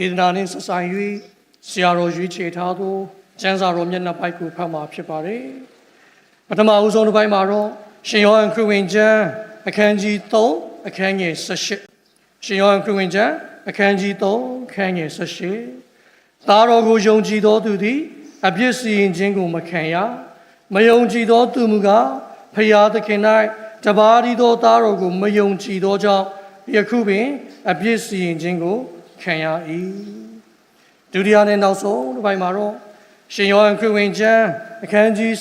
ဒေသနာနှင့်ဆက်ဆိုင်၍ဆရာတော်ရွေးချယ်ထားသောကျမ်းစာတော်မျက်နှာပိုက်ကိုဖတ်မှာဖြစ်ပါတယ်ပထမအဦးဆုံးတစ်ပိုင်းမှာတော့ရှင်ယောဟန်ခရစ်ဝင်ကျမ်းအခန်းကြီး3အခန်းငယ်18ရှင်ယောဟန်ခရစ်ဝင်ကျမ်းအခန်းကြီး3အခန်းငယ်18သားတော်ကိုယုံကြည်သောသူသည်အပြစ်စီရင်ခြင်းကိုမခံရမယုံကြည်သောသူမူကားဖျားသခင်၌တပါးဒီသောသားတော်ကိုမယုံကြည်သောကြောင့်ယခုပင်အပြစ်စီရင်ခြင်းကိုခံရ၏ဒုတိယနဲ့နောက်ဆုံးတစ်ပိုင်းမှာတော့ရှင်ယောဟန်ခရစ်ဝင်ကျမ်းအခန်းကြီး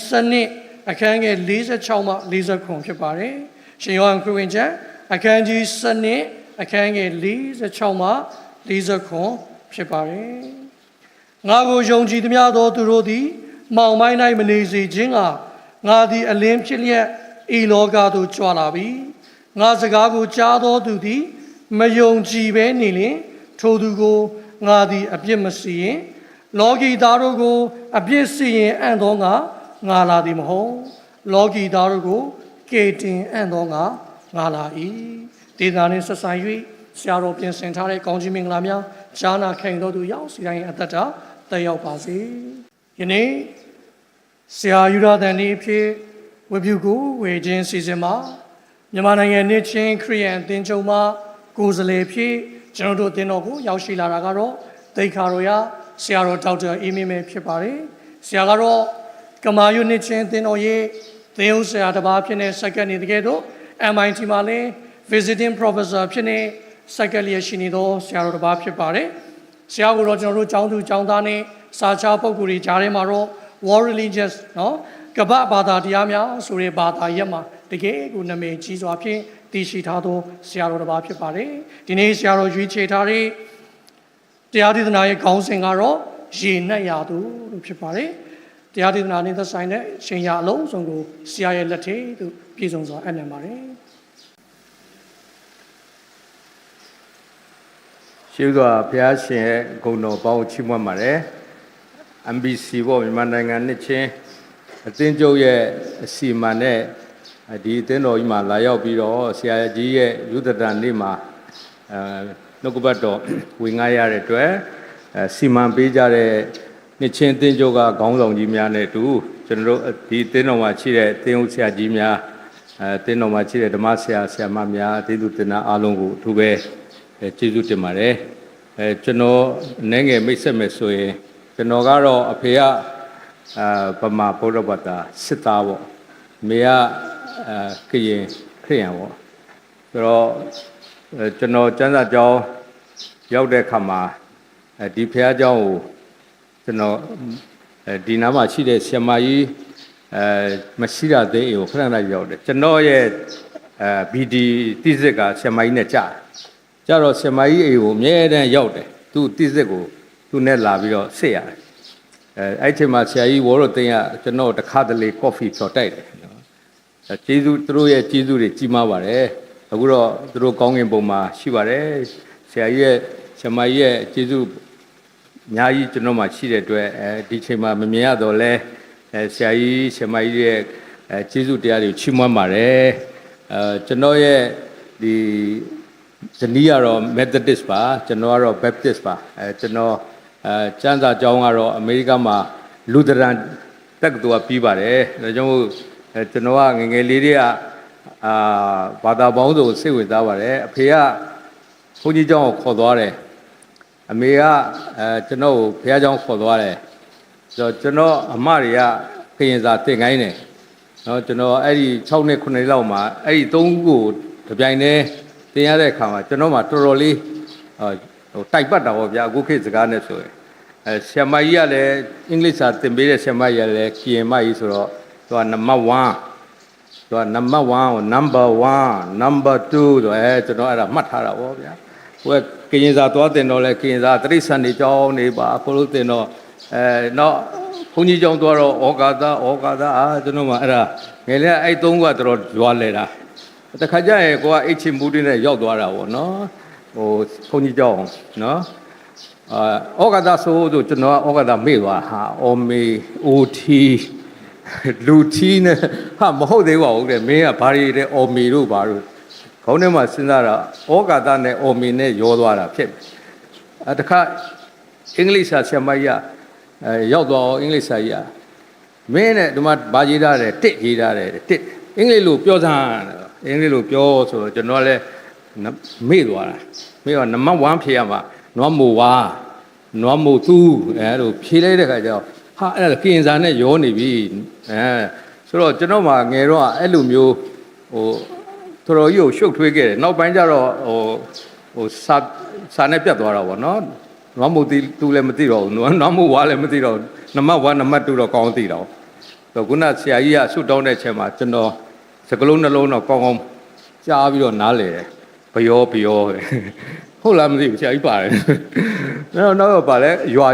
7အခန်းငယ်46မှ49ဖြစ်ပါတယ်ရှင်ယောဟန်ခရစ်ဝင်ကျမ်းအခန်းကြီး7အခန်းငယ်46မှ49ဖြစ်ပါတယ်ငါကိုယုံကြည်သမျှသောသူတို့သည်မောင်မိုင်း၌မနေစေခြင်းကငါသည်အလင်းဖြစ်လျက်ဤလောကသို့ကြွလာပြီငါစကားကိုကြားသောသူသည်မယုံကြည်ဘဲနေလျင်ထိုသူကိုငါသည်အပြစ်မစီရင်လောကီသားတို့ကိုအပြစ်စီရင်အံ့သောငါလာသည်မဟုတ်လောကီသားတို့ကိုကေတင်အံ့သောငါလာ၏ဒေသနှင့်ဆက်ဆိုင်၍ဆရာတော်ပြင်ဆင်ထားတဲ့ကောင်းချီးမင်္ဂလာများကြားနာခံတော်သူရောက်စီတိုင်းအသက်တာတက်ရောက်ပါစေယနေ့ဆရာယူရတန်ဤဖြစ်ဝပြုကိုဝေခြင်းစီစဉ်မှာမြန်မာနိုင်ငံနှစ်ချင်းခရိယန်အသင်းချုပ်မှကိုယ်စားလှယ်ဖြစ်ကျွန်တော်တို့အသင်းတော်ကိုရောက်ရှိလာတာကတော့သိက္ခာတော်ရဆရာတော်ဒေါက်တာအေးမင်းပဲဖြစ်ပါတယ်ဆရာကတော့ကမာယုနှစ်ချင်းအသင်းတော်ရဲ့သင်းဦးဆရာတစ်ပါးဖြစ်နေစက္ကန့်နေတကယ်တော့ MIT မှာလည်း visiting professor ဖြစ်နေစက္ကန့်လျက်ရှိနေသောဆရာတော်တစ်ပါးဖြစ်ပါတယ်ဆရာကတော့ကျွန်တော်တို့ကျောင်းသူကျောင်းသားနဲ့စာချပုဂ္ဂိုလ်တွေကြားထဲမှာတော့ world religious နော်ကမ္ဘာဘာသာတရားများဆိုတဲ့ဘာသာရပ်မှာတကယ်ကိုနာမည်ကြီးစွာဖြင့်တည်ရှိထားသောဆရာတော်တစ်ပါးဖြစ်ပါတယ်ဒီနေ့ဆရာတော်ရွေးချယ်ထားတဲ့တရားဒေသနာရဲ့ခေါင်းစဉ်ကတော့ရေနတ်ရာသူလို့ဖြစ်ပါတယ်တရားဒေသနာနဲ့သက်ဆိုင်တဲ့ရှင်ရာအလုံးစုံကိုဆရာရဲ့လက်ထဲသို့ပြည့်စုံစွာအပ်နှံပါတယ်ရှိစွာဘုရားရှင်ရဲ့ဂုဏ်တော်ပေါင်းချီးမွမ်းပါတယ် MBC ဘောမြန်မာနိုင်ငံနှစ်ချင်းအသင်းချုပ်ရဲ့အစီအမံနဲ့ဒီအသင်းတော်ကြီးမှာလာရောက်ပြီးတော့ဆရာကြီးရဲ့ယုဒတန်နေ့မှာနှုတ်ကပတ်တော်ဝင်ငှားရတဲ့အတွက်စီမံပေးကြတဲ့နှစ်ချင်းအသင်းချုပ်ကခေါင်းဆောင်ကြီးများနဲ့တူကျွန်တော်တို့ဒီအသင်းတော်မှာရှိတဲ့သင်းဦးဆရာကြီးများအသင်းတော်မှာရှိတဲ့ဓမ္မဆရာဆရာမများအသင်းသူတင်နာအားလုံးကိုအထူးပဲကျေးဇူးတင်ပါတယ်ကျွန်တော်အနေငယ်မိတ်ဆက်မယ်ဆိုရင်ကျွန်တော်ကတော့အဖေကဗမာဗုဒ္ဓဘာသာစစ်သားပေါ့မေကကရင်ခရစ်ယာန်ပေါ့ဆိုတော့ကျွန်တော်ကျမ်းစာကျောင်းရောက်တဲ့အခါမှာဒီဘုရားကျောင်းကိုကျွန်တော်ဒီနားမှာရှိတဲ့ဆရာမကြီးမရှိတာသေးအိမ်ကိုခဏခဏရောက်တယ်ကျွန်တော်ရဲ့BD တိစစ်ကဆရာမကြီးနဲ့ကြတော့ဆရာမကြီးအိမ်ကိုအမြဲတမ်းရောက်တယ်သူတိစစ်ကိုသူနဲ့လာပြီးတော့စစ်ရတယ်အဲ့ချိန်မှာဆရာကြီးဝေါ်တော်သိန်းကကျွန်တော်တခါတလေကော်ဖီဖြော်တိုက်တယ်ကျေးဇူးသူတို့ရဲ့ကျေးဇူးတွေကြီးမားပါတယ်အခုတော့သူတို့ကောင်းကင်ဘုံမှာရှိပါတယ်ဆရာကြီးရဲ့ဆရာမကြီးရဲ့ကျေးဇူးအများကြီးကျွန်တော်မှရှိတဲ့အတွက်ဒီချိန်မှာမမြင်ရတော့လဲဆရာကြီးဆရာမကြီးရဲ့ကျေးဇူးတရားတွေကိုချီးမွမ်းပါတယ်ကျွန်တော်ရဲ့ဒီဇနီးကတော့ Methodist ပါကျွန်တော်ကတော့ Baptist ပါကျွန်တော်ကျမ်းစာကျောင်းကတော့အမေရိကမှာလူသရန်တက္ကသိုလ်ကပြီးပါတယ်ဒါကြောင့်ကျွန်တော်ကငငယ်လေးတွေကဘာသာပေါင်းစုံစိတ်ဝင်စားပါတယ်အဖေကဘုန်းကြီးကျောင်းကိုခေါ်သွားတယ်အမေကကျွန်တော်ကိုဘုရားကျောင်းခေါ်သွားတယ်ဆိုတော့ကျွန်တော်အမတွေကခရင်စာသင်ခိုင်းတယ်နော်ကျွန်တော်အဲ့ဒီ6နှစ်9နှစ်လောက်မှာအဲ့ဒီ3ခုကိုတပြိုင်တည်းသင်ရတဲ့အခါမှာကျွန်တော်မှတော်တော်လေးဟိုတိုက်ပတ်တာပေါ့ဗျာအခုခေတ်စကားနဲ့ဆိုရင်ဆရာမကြီးကလည်းအင်္ဂလိပ်စာသင်ပေးတဲ့ဆရာမကြီးကလည်းကရင်မကြီးဆိုတော့သူကနံပါတ်1သူကနံပါတ်1ကို number 1 number 2ဆိုကျွန်တော်အဲ့ဒါမှတ်ထားတာပေါ့ဗျာဟိုကရင်စာသွားတင်တော့လဲကရင်စာတရိษံနေကြောင်းနေပါအခုလို့တင်တော့နောက်ဘုန်းကြီးကျောင်းသွားတော့ဩကာသကျွန်တော်မှအဲ့ဒါငယ်လေးအဲ့3ခုကတော်တော်ရွာလဲတာတခါကျရင်ကိုကအိတ်ချင်မူတင်းနဲ့ရောက်သွားတာပေါ့နော်ဟိုဘုန်းကြီးကျောင်းနော်ဩကာသဆိုတော့ကျွန်တော်ဩကာသမေ့သွားဟာအော်မေ OT လူတီးနဲ့ဟာမဟုတ်သေးပါဘူးတဲ့မင်းကဘာတွေလဲအော်မေတို့ဘာလို့ခေါင်းထဲမှာစဉ်းစားတာဩကာသနဲ့အော်မေနဲ့ရောသွားတာဖြစ်ဩ တခါအင်္ဂလိပ်စာဆရာမကြီးရောက်သွားအောင်အင်္ဂလိပ်စာကြီးမင်းနဲ့ဒီမှာဗာရေးထားတယ်တစ်ရေးထားတယ်တစ်အင်္ဂလိပ်လိုပြောစမ်းအင်္ဂလိပ်လိုပြောဆိုတော့ကျွန်တော်လည်းမေ့သွားတာမေ့တော့နံပါတ်1ဖြေရမှာနွားမိုဝါနွားမိုသူအဲ့လိုဖြေလိုက်တဲ့ခါကျတော့ဟာအဲ့ဒါကင်စာနဲ့ရောနေပြီဆိုတော့ကျွန်တော်မှငယ်တော့အဲ့လိုမျိုးတော်တော်ကြီးကိုရှုပ်ထွေးခဲ့တယ်နောက်ပိုင်းကျတော့စာနဲ့ပြတ်သွားတာပေါ့နော်နွားမိုသူလည်းမသိတော့ဘူးနွားမိုဝါလည်းမသိတော့နံပါတ်1နံပါတ်2တော့ကောင်းသိတော့ဆိုခုနဆရာကြီးကဆွတ်တောင်းတဲ့ချက်မှာကျွန်တော်စကလုံးနှလုံးတော့ကောင်းကောင်းကြားပြီးတော့နားလေတယ်ဘယောဟုတ်လားမသိဘူးဆရာကြီးပါတယ်နောက်ပါလဲရွာ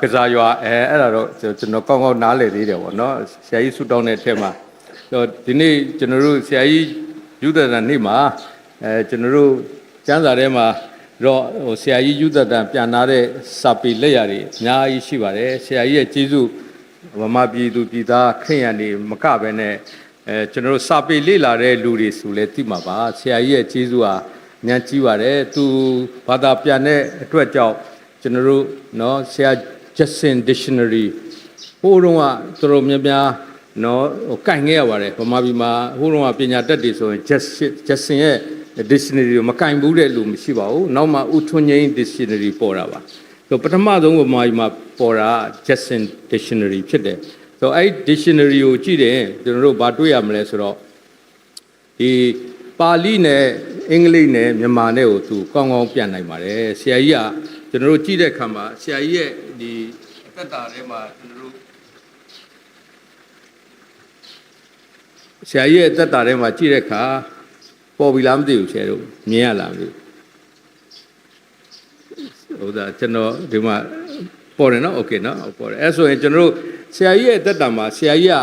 ကစားရွာအဲ့ဒါတော့ကျွန်တော်ကောင်းကောင်းနားလေသေးတယ်ပေါ့နော်ဆရာကြီးဆွတ်တောင်းတဲ့အထက်မှာဒီနေ့ကျွန်တော်တို့ဆရာကြီးယူဒတာနေ့မှာကျွန်တော်တို့ကျမ်းစာထဲမှာတော့ဆရာကြီးယူဒတာပြန်လာတဲ့စာပေလက်ရာတွေအများကြီးရှိပါတယ်ဆရာကြီးရဲ့ကျေးဇူးဗမာပြည်သူပြည်သားခရိယန်တွေမကပဲနဲ့ကျွန်တော်တို့စာပေလေ့လာတဲ့လူတွေဆိုလဲသိမှာပါဆရာကြီးရဲ့ကျေးဇူးဟာညံကြီးပါတယ်သူဘာသာပြန်တဲ့အတွက်ကြောင့်ကျွန်တော်တို့เนาะဆရာ Justin Dictionary ဟိုတုန်းကတော်တော်များများเนาะကင်ခဲ့ရပါတယ်ဗမာပြည်မှာဟိုတုန်းကပညာတတ်တွေဆိုရင် Justin ရဲ့ Dictionary ကိုမကင်ဘူးတဲ့လူမရှိပါဘူးနောက်မှဥထွန်းငိမ့် Dictionary ပေါ်တာပါဆိုပထမဆုံးဗမာပြည်မှာပေါ်တာ Justin Dictionary ဖြစ်တယ်ဆိုအဲ့ Dictionary ကိုကြည့်တယ်ကျွန်တော်တို့ဘာတွေ့ရမလဲဆိုတော့ဒီပါဠိနဲ့အင်္ဂလိပ်နဲ့မြန်မာနဲ့ကိုသူကောင်းကောင်းပြန်နိုင်ပါတယ်ဆရာကြီးကကျွန်တော်တို့ကြည့်တဲ့အခါမှာဆရာကြီးရဲ့ဒီအသက်တာထဲမှာကျွန်တော်တို့ဆရာကြီးရဲ့အသက်တာထဲမှာကြည့်တဲ့အခါပေါ်ပြီလားမသိဘူးဆရာတို့မြင်ရလားမသိဘူးဟုတ်သားကျွန်တော်ဒီမှာပေါ်တယ်နော်โอเคနော်ပေါ်တယ်အဲ့ဆိုရင်ကျွန်တော်တို့ဆရာကြီးရဲ့အသက်တာမှာဆရာကြီးက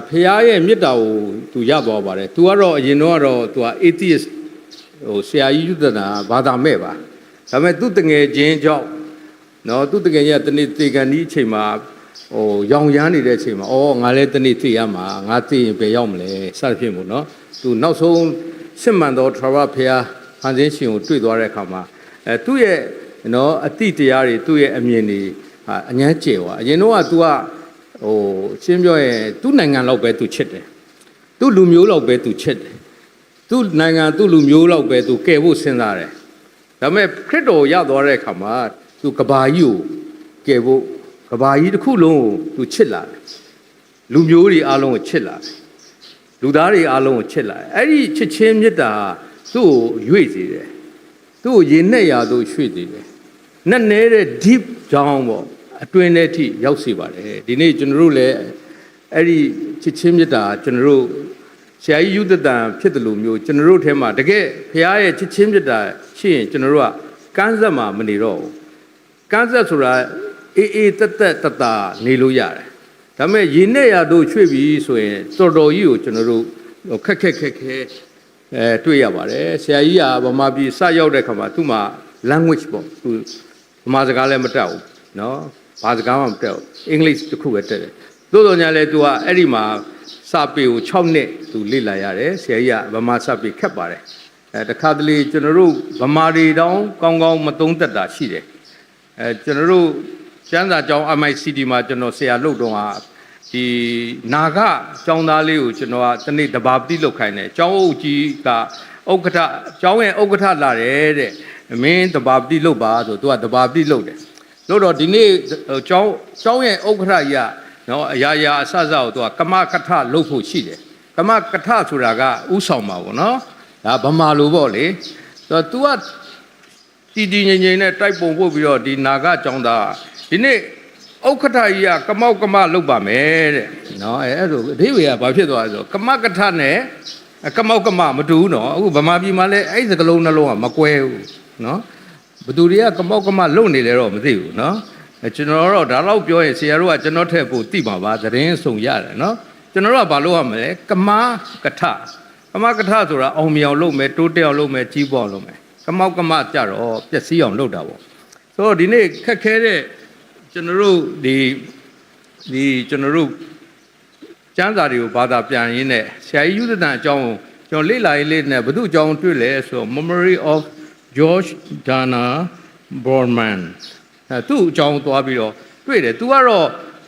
ဖခင်ရဲ့မေတ္တာကိုသူရသွားပါတယ်သူကတော့အရင်တော့သူက atheist ဆရာကြီးယူဒနာဘာသာမဲ့ပါဒါပေမဲ့သူတငယ်ချင်းကြောင့်နော်သူတငယ်ချင်းကတနေ့သေကန်ဒီအချိန်မှာရောင်ရမ်းနေတဲ့အချိန်မှာငါလည်းတနေ့သိရမှာငါသိရင်ဘယ်ရောက်မလဲစသဖြင့်ပေါ့နော်သူနောက်ဆုံးစစ်မှန်သောထာဝရဘုရားဖန်ဆင်းရှင်ကိုတွေ့သွားတဲ့အခါမှာသူ့ရဲ့နော်အတိတရားတွေသူ့ရဲ့အမြင်တွေအငြမ်းကျယ်သွားအရင်တော့က तू ကရှင်းပြောရင်သူ့နိုင်ငံလောက်ပဲသူချစ်တယ်သူ့လူမျိုးလောက်ပဲသူချစ်တယ်သူ့နိုင်ငံသူ့လူမျိုးလောက်ပဲသူကယ်ဖို့စဉ်းစားတယ်ဒါပေမဲ့ခရစ်တော်ရသွားတဲ့အခါမှာသူကဘာကြီးကိုကယ်ဖို့ကဘာကြီးတစ်ခုလုံးကိုသူချစ်လာတယ်လူမျိုးတွေအားလုံးကိုချစ်လာတယ်လူသားတွေအားလုံးကိုချစ်လာတယ်အဲ့ဒီချစ်ချင်းမေတ္တာသူ့ကိုရွေ့စေတယ်သူ့ကိုရေနဲ့ရာသို့ရွှေ့စေတယ်နဲ့နေတဲ့ deep down ပေါ့အတွင်းထဲထိရောက်စေပါတယ်ဒီနေ့ကျွန်တော်တို့လည်းအဲ့ဒီချစ်ချင်းမေတ္တာကျွန်တော်တို့ဆရာကြီးယူဒတန်ဖြစ်တယ်လို့မျိုးကျွန်တော်တို့ထဲမှာတကယ်ဖခင်ရဲ့ချစ်ချင်းမေတ္တာရှိရင်ကျွန်တော်တို့ကကန်းဆက်မှာမနေတော့ဘူးကန်းဆက်ဆိုတာအေးတက်တာနေလို့ရတယ်ဒါပေမဲ့ရေနဲ့ရာတို့ချွေပြီးဆိုရင်တော်တော်ကြီးကိုကျွန်တော်တို့ခက်တွေ့ရပါတယ်ဆရာကြီးကဗမာပြည်စရောက်တဲ့ခါမှာသူ့မှာ language ပေါ့သူဗမာစကားလည်းမတတ်ဘူးနော်ဘာစကားမှမတတ်ဘူးအင်္ဂလိပ်တစ်ခုပဲတတ်တယ်သို့တော်ညာလဲသူကအဲ့ဒီမှာစာပေကို6နှစ်သူလေ့လာရတယ်ဆရာကြီးကဗမာစာပေခက်ပါတယ်တခါတလေကျွန်တော်တို့ဗမာတွေတောင်ကောင်းကောင်းမသုံးတတ်တာရှိတယ်ကျွန်တော်တို့ကျမ်းစာကျောင်း MICD မှာကျွန်တော်ဆရာလုပ်တော့ဒီနာဂကျောင်းသားလေးကိုကျွန်တော်ကတနေ့တဘာပတိလုပ်ခိုင်းတယ်ကျောင်းအုပ်ကြီးကဥက္ကဋ္ဌကျောင်းရဲ့ဥက္ကဋ္ဌလာတယ်တဲ့မင်းတဘာပတိလုပ်ပါဆိုသူကတဘာပတိလုပ်တယ်လို့တော့ဒီနေ့ကျောင်းရဲ့ဥက္ကဋ္ဌကြီးကနော်အရာအစစကိုသူကကမကထလုပ်ဖို့ရှိတယ်ကမကထဆိုတာကဥဆောင်ပါပေါ့နော်ဒါဗမာလိုပေါ့လေဆိုတော့ तू ကတည်ငြိမ်နဲ့တိုက်ပုံပို့ပြီးတော့ဒီနာဂကျောင်းသားဒီနေ့ဥက္ကဋ္ဌကြီးကကမောက်ကမလုပ်ပါမယ်တဲ့နော်အဲ့ဒါအဓိပ္ပာယ်ကဘာဖြစ်သွားလဲဆိုကမကထနဲ့ကမောက်ကမမတူဘူးနော်အခုဗမာပြည်မှာလည်းအဲ့ဒီစကလုံးနှလုံးကမကွဲဘူးနော်ဘသူတွေကကမောက်ကမလုပ်နေလဲတော့မသိဘူးနော်ကျွန်တော်တော့ဒါတော့ပြောရင်ဆရာတို့ကကျွန်တော်ထက်ပိုသိပါပါသတင်းစုံရတယ်နော်ကျွန်တော်တို့ကဘာလုပ်ရမလဲကမကထဆိုတာအောင်မြောင်လုပ်မယ်တိုးတက်အောင်လုပ်မယ်ကြီးပွားအောင်လုပ်မယ်ကမောက်ကမကြတော့ပျက်စီးအောင်လုပ်တာပေါ့ဆိုတော့ဒီနေ့ခက်ခဲတဲ့ကျွန်တော်တို့ဒီကျွန်တော်တို့ကျမ်းစာတွေကိုဘာသာပြန်ရင်းနဲ့ဆရာကြီးယူဒတန်အကြောင်းကိုကျွန်တော်လေ့လာရေးလေးနဲ့ဘု து အကြောင်းတွေ့လဲဆိုတော့ Memory of George Dana Borman သူ့အကြောင်းသွားပြီးတော့တွေ့တယ် तू ကတော့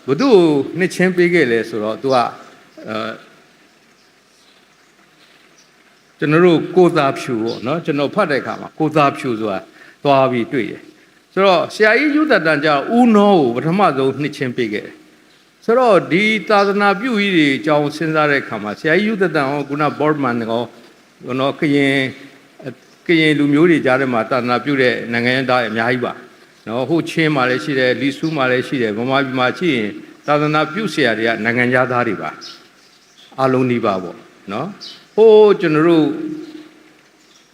ဘသူ့နှစ်ချင်းပေးခဲ့လဲဆိုတော့ तू ကကျွန်တော်တို့ကိုသားဖြူပေါ့နော်ကျွန်တော်ဖတ်တဲ့အခါမှာကိုသားဖြူဆိုတာသွားပြီးတွေ့တယ်ဆိုတော့ဆရာကြီးယူသက်တန်ကျဦးနောကိုပထမဆုံးနှစ်ချင်းပေးခဲ့တယ်ဆိုတော့ဒီသာသနာပြုကြီးတွေအကြောင်းစဉ်းစားတဲ့အခါမှာဆရာကြီးယူသက်တန်ဟောခုန Boardman ကောနော်ကရင်လူမျိုးတွေကြားထဲမှာသာသနာပြုတဲ့နိုင်ငံသားအများကြီးပါနော်ဟိုချင်းမှာလည်းရှိတယ်လီဆူးမှာလည်းရှိတယ်ဗမာပြည်မှာရှိရင်သာသနာပြုဆရာတွေကနိုင်ငံသားတွေပါအလုံးဒီပါပေါ့နော်ဟိုကျွန်တော်တို့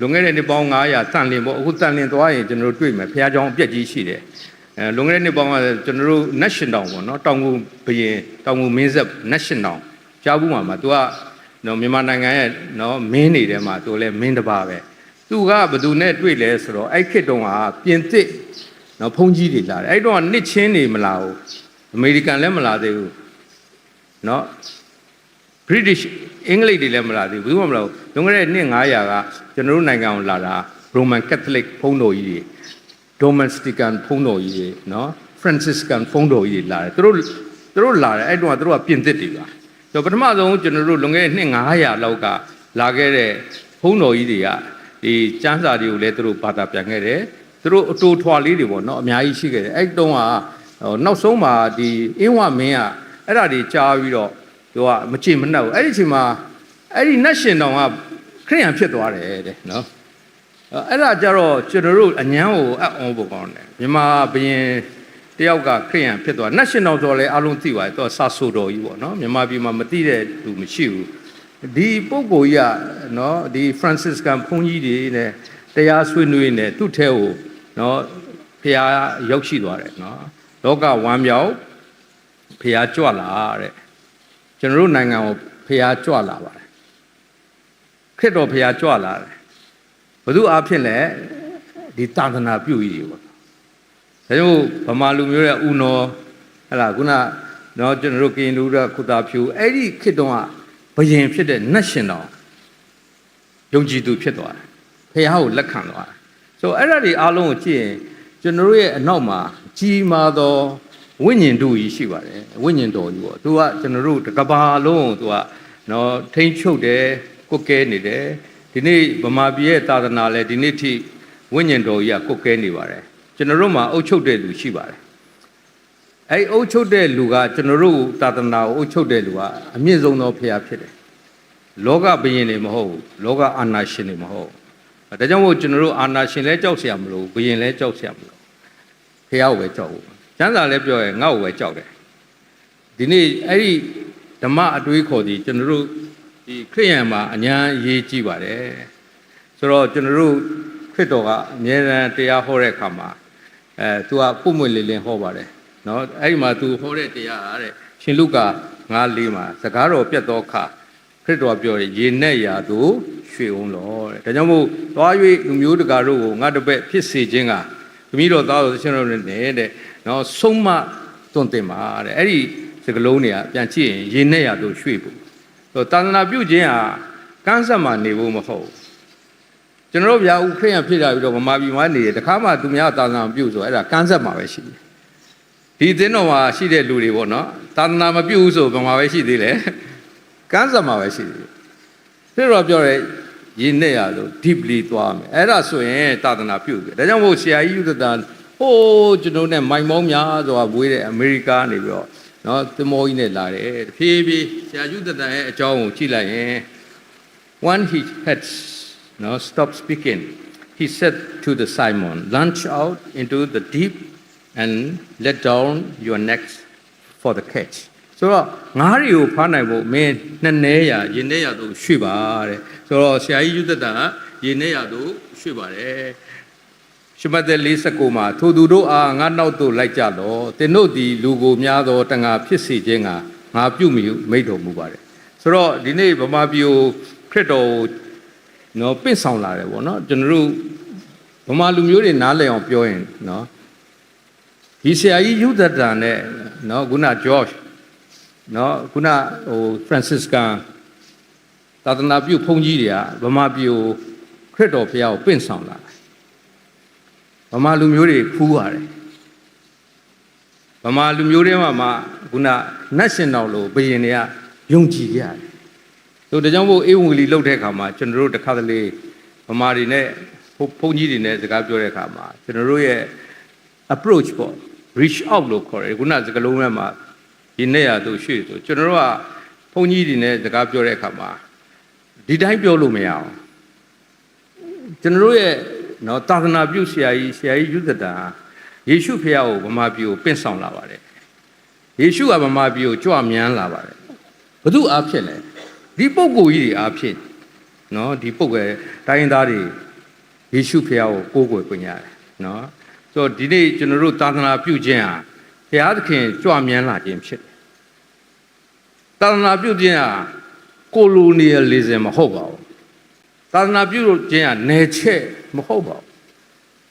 လွန်ခဲ့တဲ့နှစ်ပေါင်း900တန်လင်းပေါ့အခုတန်လင်းသွားရင်ကျွန်တော်တို့တွေ့မယ်ဘုရားကျောင်းအပြက်ကြီးရှိတယ်လွန်ခဲ့တဲ့နှစ်ပေါင်းကကျွန်တော်တို့ National ပေါ့နော်တောင်ကိုဘရင်တောင်ကိုမင်းဆက် National ကြားဘူးမှာသူကနော်မြန်မာနိုင်ငံရဲ့နော်မင်းနေတယ်မှာသူလည်းမင်းတစ်ပါးပဲသူကဘယ်သူနဲ့တွေ့လဲဆိုတော့အဲ့ခေတ်တုန်းကပြင်သစ်နော်ဘုန်းကြီးတွေလာတယ်အဲ့တုန်းကနှစ်ချင်းတွေမလာဘူးအမေရိကန်လည်းမလာသေးဘူးနော် British အင်္ဂလိပ်တွေလည်းမလာသေးဘူးဘယ်မှမလာဘူးလွန်ခဲ့တဲ့နှစ်900ကကျွန်တော်တို့နိုင်ငံကိုလာတာ Roman Catholic ဘုန်းတော်ကြီးတွေ Dominican ဘုန်းတော်ကြီးတွေနော် Franciscan ဘုန်းတော်ကြီးတွေလာတယ်သူတို့လာတယ်အဲ့တုန်းကသူတို့ကပြင်သစ်တွေပါဆိုတော့ပထမဆုံးကျွန်တော်တို့လွန်ခဲ့တဲ့နှစ်900လောက်ကလာခဲ့တဲ့ဘုန်းတော်ကြီးတွေကဒီကျမ်းစာတွေကိုလည်းသူတို့ဘာသာပြန်ခဲ့တယ်သူတို့အတူထွာလေးတွေပေါ့နော်အများကြီးရှိခဲ့တယ်အဲ့တုန်းကနောက်ဆုံးမှာဒီအင်းဝမင်းကအဲ့ဒါတွေကြားပြီးတော့သူကမချေမနှက်ဘူးအဲ့ဒီအချိန်မှာအဲ့ဒီနတ်ရှင်တော်ကခရိယန်ဖြစ်သွားတယ်တဲ့နော်အဲ့ဒါကြတော့ကျွန်တော်တို့အញ្ញမ်းကိုအံ့ဩဖို့ကောင်းတယ်မြန်မာဘုရင်တယောက်ကခရိယန်ဖြစ်သွားနတ်ရှင်တော်ဆိုလည်းအလုံးသိပါတယ်သူကစာဆိုတော်ကြီးပေါ့နော်မြန်မာပြည်မှာမသိတဲ့သူမရှိဘူးဒီပုဂ္ဂိုလ်ကြီးကနော်ဒီ Franciscan ဘုန်းကြီးတွေနဲ့တရားဆွေးနွေးနေသူ့ထဲကိုနော်ဖះရောက်ရှိသွားတယ်နော်လောကဝမ်းမြောက်ဖះကြွလာတဲ့ကျွန်တော်တို့နိုင်ငံကိုဖះကြွလာပါတယ်ခရစ်တော်ဖះကြွလာတယ်ဘု து အားဖြင့်လဲဒီသာသနာပြုကြီးတွေပေါ့ဒါကြောင့်ဗမာလူမျိုးရဲ့ဦးနော်ဟဲ့လားခုနနော်ကျွန်တော်တို့ကရင်လူတို့ကုသာဖြူအဲ့ဒီခေတ်တုန်းကဘယင်ဖြစ်တဲ့နတ်ရှင်တော်ယုံကြည်သူဖြစ်သွားတယ်ဖះကိုလက်ခံသွားတယ်ဆိုအဲ့ဒါတွေအားလုံးကိုကြည့်ရင်ကျွန်တော်တို့ရဲ့အနောက်မှာကြီးမားသောဝိညာဉ်တို့ကြီးရှိပါတယ်ဝိညာဉ်တော်ကြီးပေါ့သူကကျွန်တော်တို့တစ်ကဘာလုံးကိုသူကနော်ထိမ့်ချုပ်တယ်ကုတ်ကဲနေတယ်ဒီနေ့ဗမာပြည်ရဲ့သာသနာလည်းဒီနေ့ထိဝိညာဉ်တော်ကြီးကကုတ်ကဲနေပါတယ်ကျွန်တော်တို့မှာအုပ်ချုပ်တဲ့လူရှိပါတယ်အဲ့အုပ်ချုပ်တဲ့လူကကျွန်တော်တို့သာသနာကိုအုပ်ချုပ်တဲ့လူကအမြင့်ဆုံးသောဖခင်ဖြစ်တယ်လောကဘုရင်တွေမဟုတ်ဘူးလောကအာဏာရှင်တွေမဟုတ်ဘူးဒါကြောင့်မို့ကျွန်တော်တို့အာဏာရှင်လည်းကြောက်เสียမလို့ဘုရင်လည်းကြောက်เสียမလို့ဖခင်ကိုပဲကြောက်ဘူးကျမ်းစာလည်းပြောရဲငါ့ကိုပဲကြောက်တယ်ဒီနေ့အဲ့ဒီဓမ္မအတွေးခေါ်ဒီကျွန်တော်တို့ဒီခရိယန်မှာအညာရေးကြည့်ပါတယ်ဆိုတော့ကျွန်တော်တို့ခရစ်တော်ကအမြဲတမ်းတရားဟောတဲ့အခါမှာသူကပုံမွေလေးလင်းဟောပါတယ်နော်အဲ့ဒီမှာသူဟောတဲ့တရားတဲ့ရှင်လုကာ9:4မှာစကားတော်ပြတ်သောအခါခရစ်တော်ပြောတယ်ရေနဲ့ရာသို့ရွှေအောင်လောတဲ့ဒါကြောင့်မို့သွား၍လူမျိုးတကာတို့ကိုငါတပည့်ဖြစ်စေခြင်းကသမီးတော်သားတော်ရှင်တော်နဲ့တဲ့နော်ဆုံးမတွင်တင်ပါတဲ့အဲ့ဒီစကလုံးတွေကပြန်ကြည့်ရင်ရေနဲ့ရာသို့ရွှေဖို့သာသနာပြုခြင်းဟာကန်းဆက်မှနေဖို့မဟုတ်ကျွန်တော်တို့ဗျာဦးခရိယန်ဖြစ်လာပြီးတော့ဗမာပြည်မှာနေတယ်တခါမှသူများသာသနာပြုဆိုအဲ့ဒါကန်းဆက်မှပဲရှိတယ်ဒီသင်းတော်မှာရှိတဲ့လူတွေပေါ့နော်သာသနာမပြုဘူးဆိုဗမာပဲရှိသေးတယ်ကန်းဆက်မှပဲရှိသေးတယ်ဖြစ်တော့ပြောရဲရင်းနဲ့ရလို့ deeply သွားမယ်အဲ့ဒါဆိုရင်သာသနာပြုတယ်ဒါကြောင့်မို့ဆရာကြီးယူသက်တန်ဟိုးကျွန်တော်နဲ့မိုင်မောင်းများဆိုတာဝေးတဲ့အမေရိကနေပြီးတော့နော်သမောကြီးနဲ့လာတယ်တဖြည်းဖြည်းဆရာယူသက်တန်ရဲ့အကြောင်းကိုကြည့်လိုက်ရင် when he had stopped speaking he said to the Simon launch out into the deep and let down your nets for the catch ဆိုတော့ငါးတွေကိုဖားနိုင်ဖို့မင်းနှစ်နေရရေနေရတို့ရွှေ့ပါတဲ့ဆိုတော့ဆရာကြီးယူသက်တန်ကရေနေရတို့ရွှေ့ပါတယ်ရှမသက်49မှာထိုသူတို့အားငါနောက်သို့လိုက်ကြလောသင်တို့သည်လူကိုများသောတန်ခါဖြစ်စေခြင်းကငါပြုမိတ်တော်မူပါတယ်ဆိုတော့ဒီနေ့ဗမာပြည်ကိုခရစ်တော်နော်ပင့်ဆောင်လာတယ်ပေါ့နော်ကျွန်တော်တို့ဗမာလူမျိုးတွေနားလည်အောင်ပြောရင်နော်ဒီဆရာကြီးယူသက်တန်နဲ့နော်ခုန George နော်ခုနFranciscan သာသနာပြုဘုန်းကြီးတွေကဗမာပြည်ကိုခရစ်တော်ဘုရားကိုပင့်ဆောင်လာတယ် ဗမာလူမျိုးတွေဖူးရတယ်ဗမာလူမျိုးတွေမှာခုနနတ်ရှင်တော်လို့ဘုရင်တွေကယုံကြည်ရတယ်ဆိုတော့ကြောင့်မို့အေဝံဂေလိလုပ်တဲ့အခါမှာကျွန်တော်တို့တစ်ခါတလေဗမာတွေနဲ့ဘုန်းကြီးတွေနဲ့စကားပြောတဲ့အခါမှာကျွန်တော်တို့ရဲ့ approach ပေါ့ reach out လို့ခေါ်တယ်ခုနစကားလုံးထဲမှာဒီနေ့ရသူရွှေ့ဆိုကျွန်တော်တို့ကဘုန်းကြီးတွေနဲ့စကားပြောတဲ့အခါမှာဒီတိုင်းပြောလို့မရအောင်ကျွန်တော်တို့ရဲ့နော်သာသနာပြုဆရာကြီးယုဒတာယေရှုဖခင်ကိုဗမာပြည်ကိုပင့်ဆောင်လာပါတယ်ယေရှုကဗမာပြည်ကိုကြွမြန်းလာပါတယ်ဘု து အားဖြင့်လဲဒီပုဂ္ဂိုလ်ကြီးတွေအားဖြင့်နော်ဒီပုဂ္ဂိုလ်တိုင်းသားတွေယေရှုဖခင်ကိုကိုးကွယ်ကြရတယ်နော်ဆိုတော့ဒီနေ့ကျွန်တော်တို့သာသနာပြုခြင်းဟာဘုရားသခင်ကြွမြန်းလာခြင်းဖြစ်တယ်သာသနာပြုခြင်းဟာကိုလိုနီယယ်လီဇမ်မဟုတ်ပါဘူးသာသနာပြုခြင်းဟာနယ်ချက်မဟုတ်ပါဘူး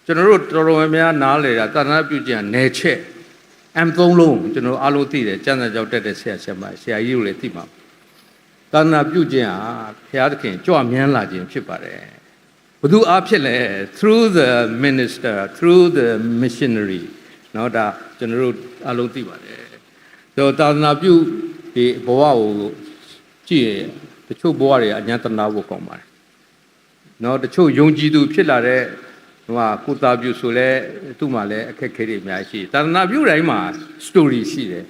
ကျွန်တော်တို့တော်တော်များများနားလေတာသာသနာပြုခြင်းဟာနယ်ချက် M3 လုံးကျွန်တော်အားလုံးသိတယ်ကျမ်းစာကြောက်တက်တဲ့ဆရာကြီးတို့လည်းသိမှာသာသနာပြုခြင်းဟာဘုရားသခင်ကြွမြန်းလာခြင်းဖြစ်ပါတယ်ဘု து အားဖြင့်လဲ through the minister through the missionary เนาะဒါကျွန်တော်တို့အားလုံးသိပါတယ်ဆိုတော့သာသနာပြုဒီဘဝကိုကြည့်ရတချို့ဘဝတွေအញ្ញတနာဖို့ကောင်းပါတယ်เนาะတချို့ယုံကြည်သူဖြစ်လာတဲ့ဟိုကကိုသားပြုဆိုလဲသူ့မှာလည်းအခက်အခဲတွေအများကြီးသာသနာပြုတိုင်းမှာ story ရှိတယ်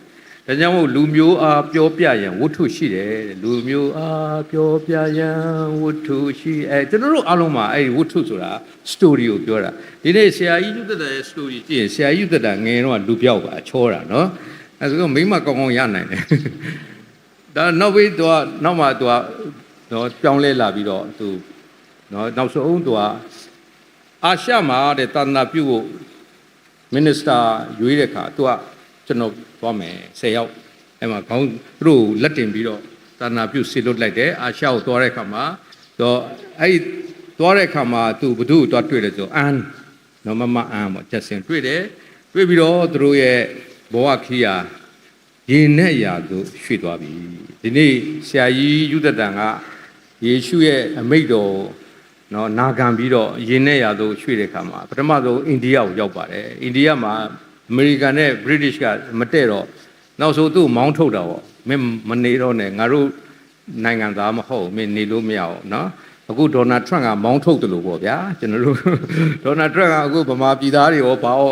ဒါကြောင့်မို့လူမျိုးအားပြောပြရန်ဝတ္ထုရှိတယ်လူမျိုးအားပြောပြရန်ဝတ္ထုရှိကျွန်တော်တို့အားလုံးမှာအဲ့ဒီဝတ္ထုဆိုတာ story ကိုပြောတာဒီနေ့ဆရာကြီးယုဒတရဲ့ story ကြည့်ရင်ဆရာကြီးယုဒတငယ်တော့လူပြောက်ပါချောတာနော်အဲဆိုတော့မိမကောင်းကောင်းရနိုင်တယ်ဒါနောက်ပြီးတော့နောက်မှသူကနော်ပြောင်းလဲလာပြီးတော့သူနော်နောက်ဆုံးသူကအာရှမှာတဲ့သာသနာပြုဖို့ minister ရွေးတဲ့အခါသူကကျွန်တော်သွားမယ်10ယောက်အဲ့မှာခေါင်းသူတို့လက်တင်ပြီးတော့သာသနာပြုဆေလွတ်လိုက်တယ်အာရှကိုသွားတဲ့အခါမှာတော့အဲ့သွားတဲ့အခါမှာသူဘု து ကိုသွားတွေ့တယ်ဆိုအန်နော်မအန်ပေါ့ချက်စင်တွေ့တယ်တွေ့ပြီးတော့သူတို့ရဲ့ဘဝခီးယာရေနဲ့ရာသို့ရွှေ့သွားပြီဒီနေ့ဆရာကြီးယုဒတန်ကယေရှုရဲ့အမိန့်တော်နော်နာခံပြီးတော့ရေနဲ့ရာသို့ရွှေ့တဲ့အခါမှာပထမဆုံးအိန္ဒိယကိုရောက်ပါတယ်အိန္ဒိယမှာအမေရိကန်နဲ့ British ကမတည့်တော့နောက်ဆုံးသူ့မောင်းထုတ်တာပေါ့မင်းမနေတော့နဲ့ငါတို့နိုင်ငံသားမဟုတ်မင်းနေလို့မရအောင်နော်အခုဒေါ်နယ်ထရန့်ကမောင်းထုတ်တယ်လို့ပေါ့ဗျာကျွန်တော်တို့ဒေါ်နယ်ထရန့်ကအခုဗမာပြည်သားတွေရောဘာရော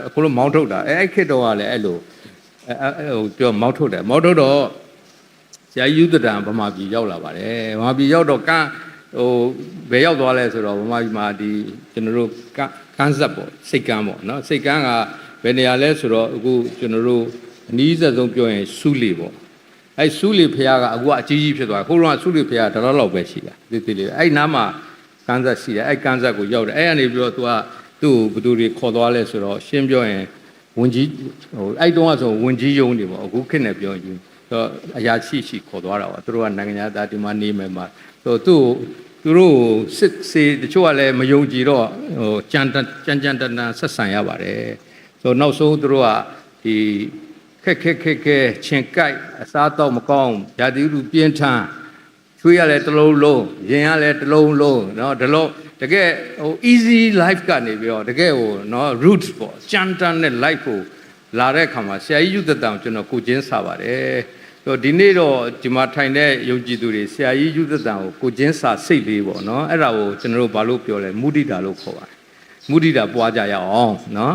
အခုလိုမောင်းထုတ်တာအဲ့ခေတ်တော့ကလည်းအဲ့လိုဟိုပြောမောင်းထုတ်တယ်မောင်းထုတ်တော့ဆရာကြီးယုဒတန်ဗမာပြည်ရောက်လာပါတယ်ဗမာပြည်ရောက်တော့ကန်းဟိုဘယ်ရောက်သွားလဲဆိုတော့ဗမာပြည်မှာဒီကျွန်တော်တို့ကန်းဆက်ပေါ့စိတ်ကန်းပေါ့နော်စိတ်ကန်းကဘယ်နေရာလဲဆိုတော့အခုကျွန်တော်တို့အနည်းဆုံးပြောရင်ဆူးလီပေါ့အဲဆူးလီဖရားကအခုကအကြီးကြီးဖြစ်သွားခိုးတော့ဆူးလီဖရားတလောက်ပဲရှိတာတိတိလေးအဲ့နားမှာကန်းဆက်ရှိတယ်အဲ့ကန်းဆက်ကိုရောက်တယ်အဲ့ကနေပြီးတော့သူကသူ့ဘသူတွေခေါ်သွားလဲဆိုတော့ရှင်းပြောရင်ဝင်ကြီးဟိုအဲ့တုန်းကဆိုဝင်ကြီးယုံနေပေါ့အခုခေတ်နဲ့ပြောရင်တော့အရာရှိခေါ်သွားတာပေါ့သူတို့ကနိုင်ငံသားဒီမှာနေမယ်မှာဆိုသူတို့စစ်စေတချို့ကလည်းမယုံကြည်တော့ဟိုကြမ်းတမ်းဆက်ဆံရပါတယ်ဆိုနောက်ဆုံးသူတို့ကဒီခက်ချင်းကြိုက်အစားတော့မကောင်းဓာတိဥပြင်းထန်ချွေးရလဲတစ်လုံးလုံးရင်ရလဲတစ်လုံးလုံးเนาะဒီလိုတကယ်ဟို easy life ကနေပြီးတော့တကယ်ဟိုเนาะ roots ပေါ့ကြမ်းတမ်းတဲ့ life ကိုလာတဲ့အခါမှာဆရာကြီးယုဒတန်ကျွန်တော်ကိုချင်းစာပါတယ်ဆိုဒီနေ့တော့ဒီမှာထိုင်တဲ့ယုံကြည်သူတွေဆရာကြီးယုဒတန်ကိုချင်းစာစိတ်လေးပေါ့เนาะအဲ့ဒါကိုကျွန်တော်တို့ဘာလို့ပြောလဲမုဒိတာလို့ခေါ်ပါတယ်မုဒိတာပွားကြရအောင်เนาะ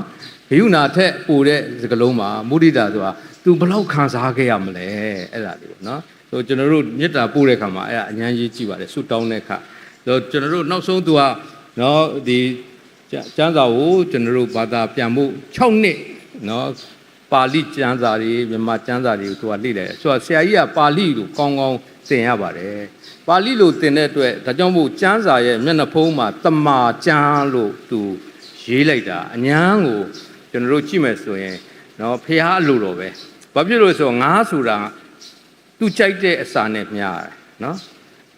ဂယုဏထက်ပိုတဲ့စကလုံးမှာမုဒိတာဆိုတာ तू ဘလောက်ခံစားခဲ့ရမလဲအဲ့ဒါလေးပေါ့เนาะဆိုကျွန်တော်တို့မေတ္တာပို့တဲ့ခါမှာအဲ့ဒါအញ្ញမ်းကြီးကြည့်ပါတယ်ဆုတောင်းတဲ့ခါဆိုကျွန်တော်တို့နောက်ဆုံး तू ကเนาะဒီကျမ်းစာကိုကျွန်တော်တို့ဘာသာပြန်ဖို့6နှစ်เนาะပါဠိကျမ်းစာတွေမြန်မာကျမ်းစာတွေကို तू ကလေ့တယ်ဆိုတော့ဆရာကြီးကပါဠိကိုကောင်းကောင်းသင်ရပါတယ်ပါဠိလိုသင်တဲ့အတွက်ဒါကြောင့်မို့ကျမ်းစာရဲ့မျက်နှာဖုံးမှာတမာကျမ်းလို့ तू ရေးလိုက်တာအញ្ញမ်းကိုကျွန်တော်တို့ကြည့်မယ်ဆိုရင်နော်ဖះအလိုတော်ပဲဘာဖြစ်လို့ဆိုတော့ငါဆိုတာသူကြိုက်တဲ့အစာနဲ့မျှရတယ်နော်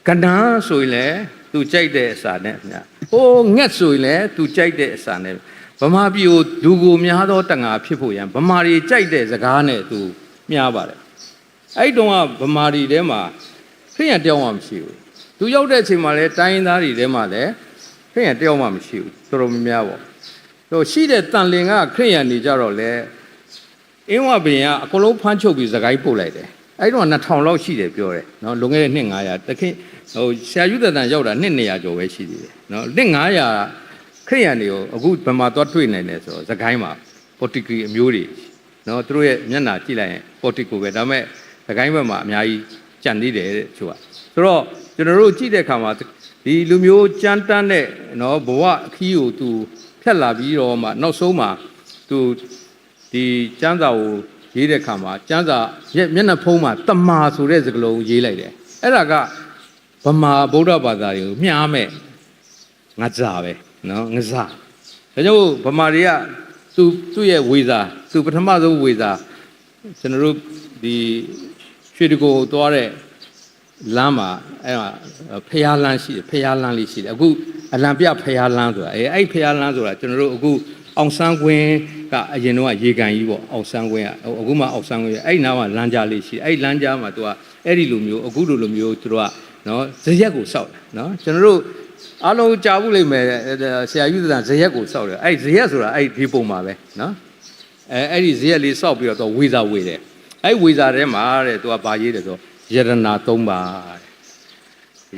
ကဏ္ဍဆိုရင်လည်းသူကြိုက်တဲ့အစာနဲ့မျှဟိုငှက်ဆိုရင်လည်းသူကြိုက်တဲ့အစာနဲ့ဗမာပြည်ကိုလူကိုများသောတငါဖြစ်ဖို့ရန်ဗမာတွေကြိုက်တဲ့စကားနဲ့သူမျှပါတယ်အဲ့တုန်းကဗမာတွေထဲမှာခရိယန်တယောက်မှမရှိဘူးသူရောက်တဲ့အချိန်မှာလဲတိုင်းရင်းသားတွေထဲမှာလဲခရိယန်တယောက်မှမရှိဘူးတော်တော်များများပေါ့ တော့ရှိတဲ့တန်လင်ကခရိယန်နေကြတော့လေအင်းဝဘင်ကအကုန်လုံးဖမ်းချုပ်ပြီးစကိုင်းပို့လိုက်တယ်အဲ့တော့2000လောက်ရှိတယ်ပြောတယ်နော်လွန်ခဲ့တဲ့နှစ်900တခင်ဟိုဆရာယူသက်တန်ရောက်တာနှစ်200ကျော်ပဲရှိသေးတယ်နော်နှစ်900ခရိယန်တွေကိုအခုဘယ်မှာသွားတွေ့နိုင်လဲဆိုတော့စကိုင်းမှာပေါ်တီဂီအမျိုးတွေနော်သူတို့ရဲ့မျက်နှာကြည့်လိုက်ရင်ပေါ်တီကိုပဲဒါပေမဲ့စကိုင်းဘက်မှာအများကြီးကြံသေးတယ်တဲ့သူကဆိုတော့ကျွန်တော်တို့ကြည့်တဲ့အခါမှာဒီလူမျိုးကြမ်းတမ်းတဲ့နော်ဘဝအခီးကိုသူဖြတ်လာပြီးတော့မှနောက်ဆုံးမှာသူဒီကျမ်းစာကိုရေးတဲ့အခါမှာကျမ်းစာရဲ့မျက်နှာဖုံးမှာတမာဆိုတဲ့စကားလုံးရေးလိုက်တယ်အဲ့ဒါကဗမာဗုဒ္ဓဘာသာတွေကိုမျှမဲ့ငါးစားပဲနော်ငါးစားဒါကြောင့်ဗမာတွေကသူ့ရဲ့ဝေစာသူပထမဆုံးဝေစာကျွန်တော်တို့ဒီရွှေတကိုသွားတဲ့လမ်းမှာအဲ့မှာဖျားလမ်းရှိတယ်ဖျားလမ်းလေးရှိတယ်အခုအလံပြဖျားလမ်းဆိုတာအဲ့ဖျားလမ်းဆိုတာကျွန်တော်တို့အခုအောင်ဆန်းကွင်းကအရင်တော့ရေကန်ကြီးပေါ့အောင်ဆန်းကွင်းကအခုမှအောင်ဆန်းကွင်းအဲ့နားမှာလမ်းကြားလေးရှိတယ်အဲ့လမ်းကြားမှာသူကအဲ့ဒီလိုမျိုးအခုလိုမျိုးသူတို့ကနော်ဇရက်ကိုစောက်တယ်နော်ကျွန်တော်တို့အားလုံးကြားဘူးလိမ့်မယ်ဆရာယူသန်ဇရက်ကိုစောက်တယ်အဲ့ဇရက်ဆိုတာအဲ့ဒီပုံမှာပဲနော်အဲ့ဒီဇရက်လေးစောက်ပြီးတော့ဝေစာဝေတယ်အဲ့ဝေစာထဲမှာတဲ့သူကဗာရေးတယ်ဆိုယရဏ3ပါး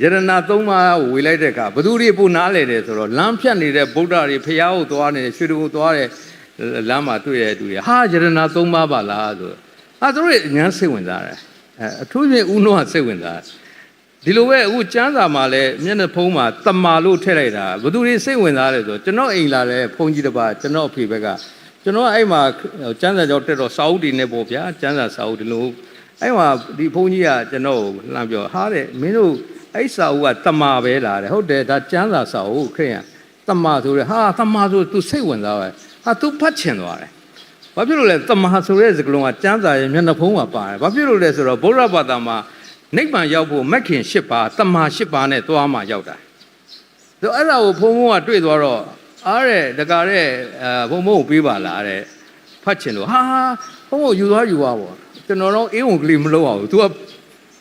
ယရဏ3ပါးဝေလိုက်တဲ့အခါဘသူတွေပို့နားလဲတယ်ဆိုတော့လမ်းဖြတ်နေတဲ့ဗုဒ္ဓတွေဖျားကိုသွားနေရွှေတူကိုသွားတဲ့လမ်းမှာတွေ့ရတဲ့သူတွေဟာယရဏ3ပါးပါလားဆိုသူတို့အញ្ញမ်းစိတ်ဝင်စားတယ်အထူးဖြင့်ဦးနှောကစိတ်ဝင်စားဒီလိုပဲအခုကျမ်းစာမှာလည်းမျက်နှာဖုံးမှာတမာလို့ထည့်လိုက်တာဘသူတွေစိတ်ဝင်စားတယ်ဆိုကျွန်တော်အိမ်လာတဲ့ဖုန်းကြီးတစ်ပါးကျွန်တော်အဖေဘက်ကကျွန်တော်အဲ့မှာကျမ်းစာကြောင့်တက်တော့စာအုပ်တွေနဲ့ပေါ့ဗျာကျမ်းစာစာအုပ်ဒီလိုအဲ့မှာဒီဘုန်းကြီးကကျွန်တော်ကိုလှမ်းပြောဟာတဲ့မင်းတို့အဲ့စာအုပ်ကတမာပဲလားတဲ့ဟုတ်တယ်ဒါကျမ်းစာစာအုပ်ခရိယံတမာဆိုရဲဟာတမာဆို तू စိတ်ဝင်စားပဲဟာ तू ဖတ်ချင်သွားတယ်ဘာဖြစ်လို့လဲတမာဆိုတဲ့စကားလုံးကကျမ်းစာရဲ့မျက်နှာဖုံးမှာပါတယ်ဘာဖြစ်လို့လဲဆိုတော့ဗုဒ္ဓဘာသာမှာနိဗ္ဗာန်ရောက်ဖို့မက္ခင်၈ပါးတမာ၈ပါးနဲ့သွားမှရောက်တာဆိုအဲ့ဒါကိုဘုံဘုံကတွေ့သွားတော့အားတဲ့တကားတဲ့ဘုံဘုံကိုပေးပါလားတဲ့ဖတ်ချင်လို့ဟာဘုံဘုံယူသွားပေါ့ကျွန်တော်တော့အေးဝင်ကလေးမလုပ်အောင် तू က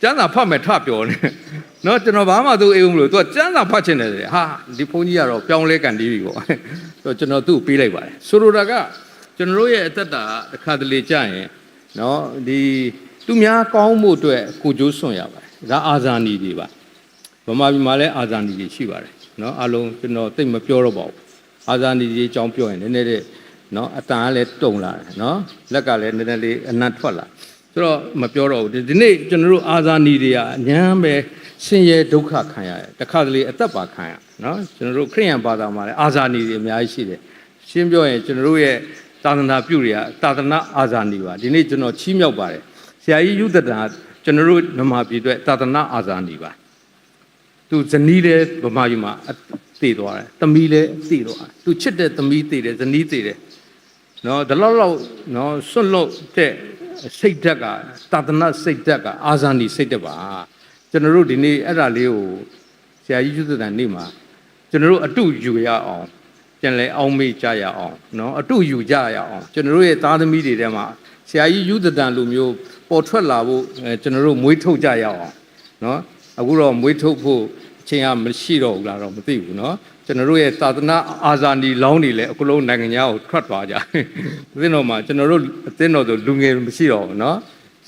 ကျမ်းစာဖတ်မယ်ထပြောနေနော်ကျွန်တော်ဘာမှသူအေးဝင်မလို့ तू ကကျမ်းစာဖတ်ချင်တယ်ဟာဒီဘုန်းကြီးကတော့ပြောင်းလဲကန်တီးပြီပေါ့ဆိုကျွန်တော်သူ့ပေးလိုက်ပါတယ်ဆိုလိုတာကကျွန်တော်တို့ရဲ့အသက်တာတစ်ခါတလေကြာရင်နော်ဒီသူများကောင်းမှုအတွက်ကိုကြိုးစွန့်ရပါတယ်ဒါအာဇာနည်တွေပါဗမာပြည်မှာလည်းအာဇာနည်တွေရှိပါတယ်နော်အလုံးကျွန်တော်သိမပြောတော့ပါဘူးအာဇာနည်တွေအကြောင်းပြောရင်နည်းနည်းလေးနော်အတန်ကလည်းတုံလာတယ်နော်လက်ကလည်းနည်းနည်းလေးအနံ့ထွက်လာဆိုတော့မပြောတော့ဘူးဒီနေ့ကျွန်တော်တို့အာဇာနည်တွေကအញ្ញမ်းပဲဆင်းရဲဒုက္ခခံရတယ်တခါတလေအသက်ပါခံရနော်ကျွန်တော်တို့ခရိယန်ဘာသာမှာလည်းအာဇာနည်တွေအများကြီးရှိတယ်ရှင်းပြောရင်ကျွန်တော်တို့ရဲ့သာသနာပြုတွေကသာသနာအာဇာနည်ပါဒီနေ့ကျွန်တော်ချီးမြှောက်ပါတယ်ဆရာကြီးယူသက်တာကျွန်တော်တို့မြန်မာပြည်အတွက်သာသနာအာဇာနည်ပါသူဇနီးလည်းဗမာပြည်မှာတည်သွားတယ်သမီးလည်းတည်သွားတယ်သူချစ်တဲ့သမီးတည်တယ်ဇနီးတည်တယ်နော်ဒီလောက်နော်စွန့်လွတ်တဲ့စိတ်ဓာတ်ကသာသနာစိတ်ဓာတ်ကအာဇာနည်စိတ်ဓာတ်ပါကျွန်တော်တို့ဒီနေ့အဲ့ဒါလေးကိုဆရာကြီးယူသက်တာနေ့မှာကျွန်တော်တို့အတူယူရအောင်ပြန်လဲအောင်မေ့ကြရအောင်နော်အတူယူကြရအောင်ကျွန်တော်တို့ရဲ့သားသမီးတွေထဲမှာဆရာကြီးယူသက်တန်လူမျိုးပေါ်ထွက်လာဖို့ကျွန်တော်တို့မွေးထုတ်ကြရအောင်နော်အခုတော့မွေးထုတ်ဖို့အချိန်ကမရှိတော့ဘူးလားတော့မသိဘူးနော်ကျွန်တော်တို့ရဲ့သာသနာအာဇာနည်လောင်းတွေလည်းအခုလုံးနိုင်ငံသားကိုထွက်သွားကြအသင်းတော်မှာကျွန်တော်တို့အသင်းတော်ဆိုလူငယ်မရှိတော့ဘူးနော်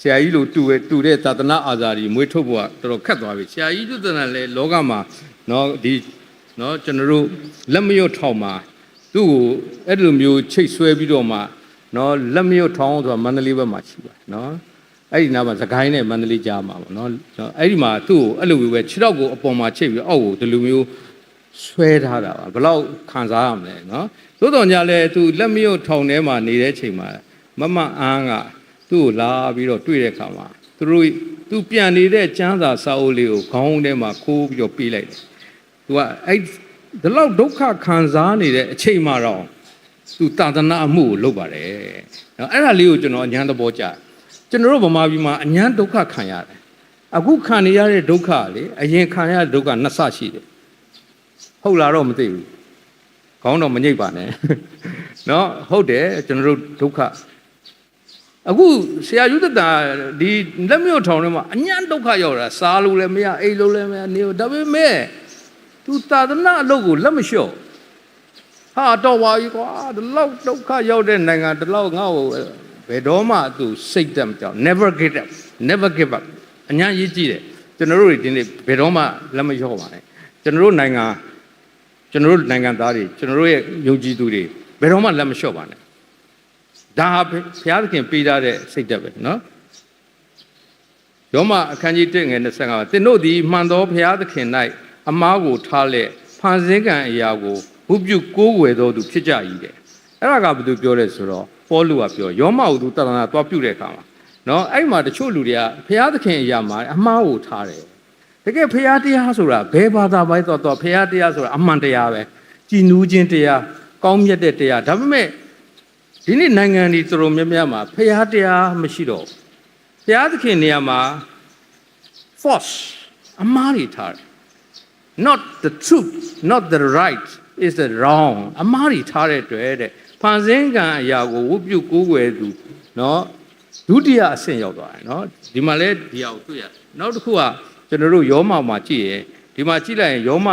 ဆရာကြီးလိုတူတဲ့သာသနာအာဇာနည်မွေးထုတ်ဖို့ကတော်တော်ခက်သွားပြီဆရာကြီးယူသက်တန်လည်းလောကမှာနော်ဒီနော်ကျွန်တော်တို့လက်မရွတ်ထောက်မှာသူ့ကိုအဲ့လိုမျိုးချိတ်ဆွဲပြီးတော့မှနော်လက်မရွတ်ထောင်းဆိုတာမန္တလေးဘက်မှာရှိပါနော်အဲ့ဒီနားမှာစကိုင်းနဲ့မန္တလေးကြားမှာပေါ့နော်အဲ့ဒီမှာသူ့ကိုအဲ့လိုမျိုးပဲခြေထောက်ကိုအပေါ်မှာချိတ်ပြီးအောက်ကိုဒီလိုမျိုးဆွဲထားတာပါဘယ်လောက်ခံစားရမလဲနော်သို့တော်ညာလဲသူလက်မရွတ်ထောင်းထဲမှာနေတဲ့ချိန်မှာမအန်းကသူ့ကိုလာပြီးတော့တွေ့တဲ့အခါမှာသူပြန်နေတဲ့ကျမ်းစာစာအုပ်လေးကိုခေါင်းထဲမှာခိုးပြီးတော့ပေးလိုက်တယ်သူကအဲ့ဒီလောက်ဒုက္ခခံစားနေတဲ့အချိန်မှာတော့သူသာသနာအမှုကိုလုပ်ပါတယ်နော်အဲ့ဒါလေးကိုကျွန်တော်အញ្ញမ်းသဘောကျကျွန်တော်တို့ဗမာပြည်မှာအញ្ញမ်းဒုက္ခခံရတယ်အခုခံနေရတဲ့ဒုက္ခလေအရင်ခံရတဲ့ဒုက္ခနှစ်ဆရှိတယ်ဟုတ်လားတော့မသိဘူးခေါင်းတော့မညိတ်ပါနဲ့နော်ဟုတ်တယ်ကျွန်တော်တို့ဒုက္ခအခုဆရာယူသက်တာဒီလက်မြို့ထောင်ထဲမှာအញ្ញမ်းဒုက္ခရောက်တာစားလို့လည်းမရအိမ်လို့လည်းမရနေဒါပေမဲ့သူသာသနာအလုပ်ကိုလက်မလျှော့ ဟာတော့ပါကြီးကွာဒီလောက်ဒုက္ခရောက်တဲ့နိုင်ငံဒီလောက်ငါ့ကိုဘယ်တော့မှသူစိတ်တက်မကြောက် never give up အညာရေးကြည့်တယ်ကျွန်တော်တို့ဒီနေ့ဘယ်တော့မှလက်မလျော့ပါနဲ့ကျွန်တော်တို့နိုင်ငံသားတွေကျွန်တော်တို့ရဲ့ယုံကြည်သူတွေဘယ်တော့မှလက်မလျှော့ပါနဲ့ဒါဟာဘုရားသခင်ပေးထားတဲ့စိတ်တက်ပဲနော်ယောမအခန်းကြီး1ငယ်25သင်တို့သည်မှန်သောဘုရားသခင်၌အမားကိုထားလက်ဖန်ဆင်းကံအရာကိုဘုပြုကိုးကွယ်တော်သူဖြစ်ကြ၏တဲ့အဲ့ဒါကဘာလို့ပြောလဲဆိုတော့ပေါလုကပြောယောမကိုသူတဏ္ဍာသွားပြုတဲ့အခါမှာနော်အဲ့မှာတချို့လူတွေကဘုရားသခင်အရာမှာအမားကိုထားတယ်တကယ်ဘုရားတရားဆိုတာဘယ်ဘာသာပဲတော့ဘုရားတရားဆိုတာအမှန်တရားပဲကြည်နူးခြင်းတရားကောင်းမြတ်တဲ့တရားဒါပေမဲ့ဒီနေ့နိုင်ငံတွေတော်တော်များများမှာဘုရားတရားမရှိတော့ဘုရားသခင်နေရာမှာ false အမှားတွေထားတယ် not the truth not the right is the wrong အမှားတွေထားတဲ့တွေ့တဲ့ဖန်ဆင်းကံအရာကိုဝတ်ပြုကိုးကွယ်သူเนาะဒုတိယအဆင့်ရောက်သွားတယ်เนาะဒီမှာလဲဒီအောင်တွေ့ရတယ်နောက်တစ်ခုကကျွန်တော်တို့ယောမမှာကြည့်ရင်ဒီမှာကြည့်လိုက်ရင်ယောမ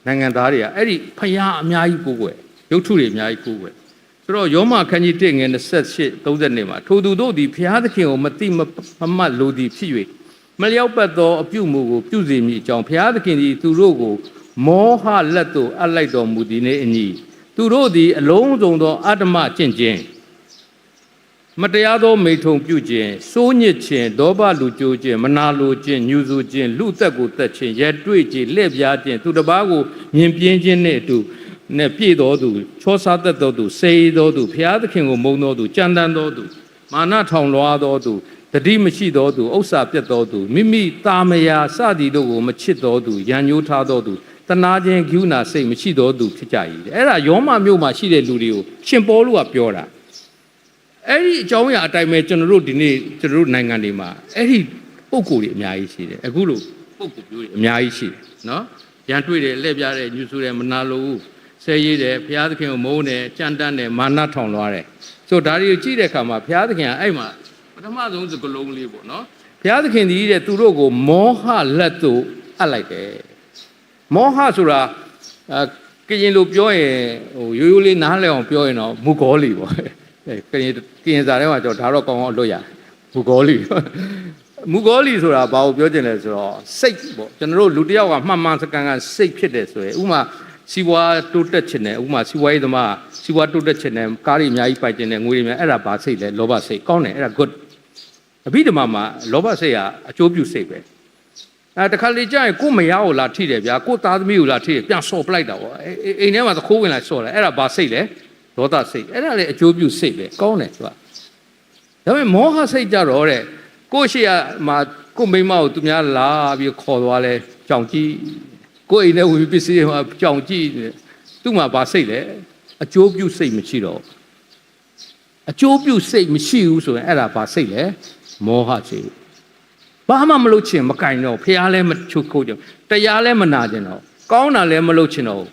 နိုင်ငံသားတွေကအဲ့ဒီဖျားအများကြီးကိုးကွယ်ရုပ်ထုတွေအများကြီးကိုးကွယ်ဆိုတော့ယောမခန်းကြီး1ငယ်28 30မှာထိုသူတို့သည်ဘုရားသခင်ကိုမသိမမှတ်လိုသည်ဖြစ်၍မလျောက်ပတ်သောအပြုမှုကိုပြုစေမည်အကြောင်းဘုရားသခင်သည်သူတို့ကိုမောဟလက်သို့အပ်လိုက်တော်မူသည်နှင့်အညီသူတို့သည်အလုံးစုံသောအတ္တမကျင့်ခြင်းမတရားသောမိထုံပြုခြင်းစိုးညစ်ခြင်းဒေါဘလူကြိုးခြင်းမနာလိုခြင်းညူဆူခြင်းလူသက်ကိုတက်ခြင်းရဲတွေ့ခြင်းလက်ပြားခြင်းသူတစ်ပါးကိုမြင်ပြင်းခြင်းနှင့်အတူနဲ့ပြည့်တော်သူချောစားတတ်တော်သူစေတော်သူဘုရားသခင်ကိုမုန်းတော်သူကြမ်းတမ်းတော်သူမာနထောင်လွှားတော်သူတတိမရှိတော်သူဥစ္စာပြတ်တော်သူမိမိတာမယာစသည်တို့ကိုမချစ်တော်သူရန်ညှိုးထားတော်သူတနာခြင်းဂုဏစိတ်မရှိတော်သူဖြစ်ကြ၏အဲ့ဒါယောမမြို့မှာရှိတဲ့လူတွေကိုရှင်ပေါလုကပြောတာအဲ့ဒီအကြောင်းအရာအတိုင်းပဲကျွန်တော်တို့ဒီနေ့ကျွန်တော်တို့နိုင်ငံတွေမှာအဲ့ဒီပုံကိုယ်တွေအများကြီးရှိတယ်အခုလိုပုံကိုယ်မျိုးတွေအများကြီးရှိတယ်နော်ရန်တွေ့တယ်လှည့်ပြားတယ်ညှို့ဆူတယ်မနာလိုဘူးဆဲရေးတယ်ဘုရားသခင်ကိုမုန်းတယ်ကြမ်းတမ်းတယ်မာနထောင်လွှားတယ်ဆိုဒါတွေကိုကြည့်တဲ့အခါမှာဘုရားသခင်ကအဲ့မှာပထမဆုံးစကားလုံးလေးပေါ့နော်ဘုရားသခင်ဒီတဲ့သူတို့ကိုမောဟလက်သို့အပ်လိုက်တယ်မောဟဆိုတာကရင်လိုပြောရင်ဟိုရိုးရိုးလေးနားလည်အောင်ပြောရင်တော့မူဂေါလီပေါ့ကရင်စာထဲမှာကျွန်တော်ဒါတော့ကောင်းအောင်အလွတ်ရမူဂေါလီဆိုတာဘာကိုပြောချင်လဲဆိုတော့စိတ်ပေါ့ကျွန်တော်တို့လူတစ်ယောက်ကမှန်မှန်စကန်ကစိတ်ဖြစ်တယ်ဆိုရင်ဥမာစီဝါတိုးတက်ချင်တယ်ဥမာစီဝါရေးသမားစီဝါတိုးတက်ချင်တယ်ကားတွေအများကြီးပိုက်ချင်တယ်ငွေတွေများအဲ့ဒါဘာစိတ်လဲလောဘစိတ်ကောင်းတယ်အဲ့ဒါ good အဘိဓမ္မာမှာလောဘစိတ်ကအကျိုးပြုစိတ်ပဲတခါလေကြာရင်ကိုမယားကိုလာထိတယ်ဗျာကိုသားသမီးကိုလာထိတယ်ပြန်ဆော့ပလိုက်တာပေါ့အိမ်ထဲမှာသခိုးဝင်လာဆော့တယ်အဲ့ဒါဘာစိတ်လဲဒေါသစိတ်အဲ့ဒါလေအကျိုးပြုစိတ်ပဲကောင်းတယ်ဆိုတာဒါပေမဲ့မောဟစိတ်ကြတော့တဲ့ကိုရှိရမှာကိုမိမကိုသူများလာပြီးခေါ်သွားလဲကြောင်ကြည့်ကိုအိမ်ထဲဝင်ပြီးပစ္စည်းမှာကြောင်ကြည့်သူ့မှာဘာစိတ်လဲအကျိုးပြုစိတ်မရှိတော့အကျိုးပြုစိတ်မရှိဘူးဆိုရင်အဲ့ဒါဘာစိတ်လဲမောဟစိတ်ဘာမှမလုပ်ချင်မကင်တော့ဖះလည်းမချုပ်ခိုးကြတရားလည်းမနာကျင်တော့ကောင်းတာလည်းမလုပ်ချင်တော့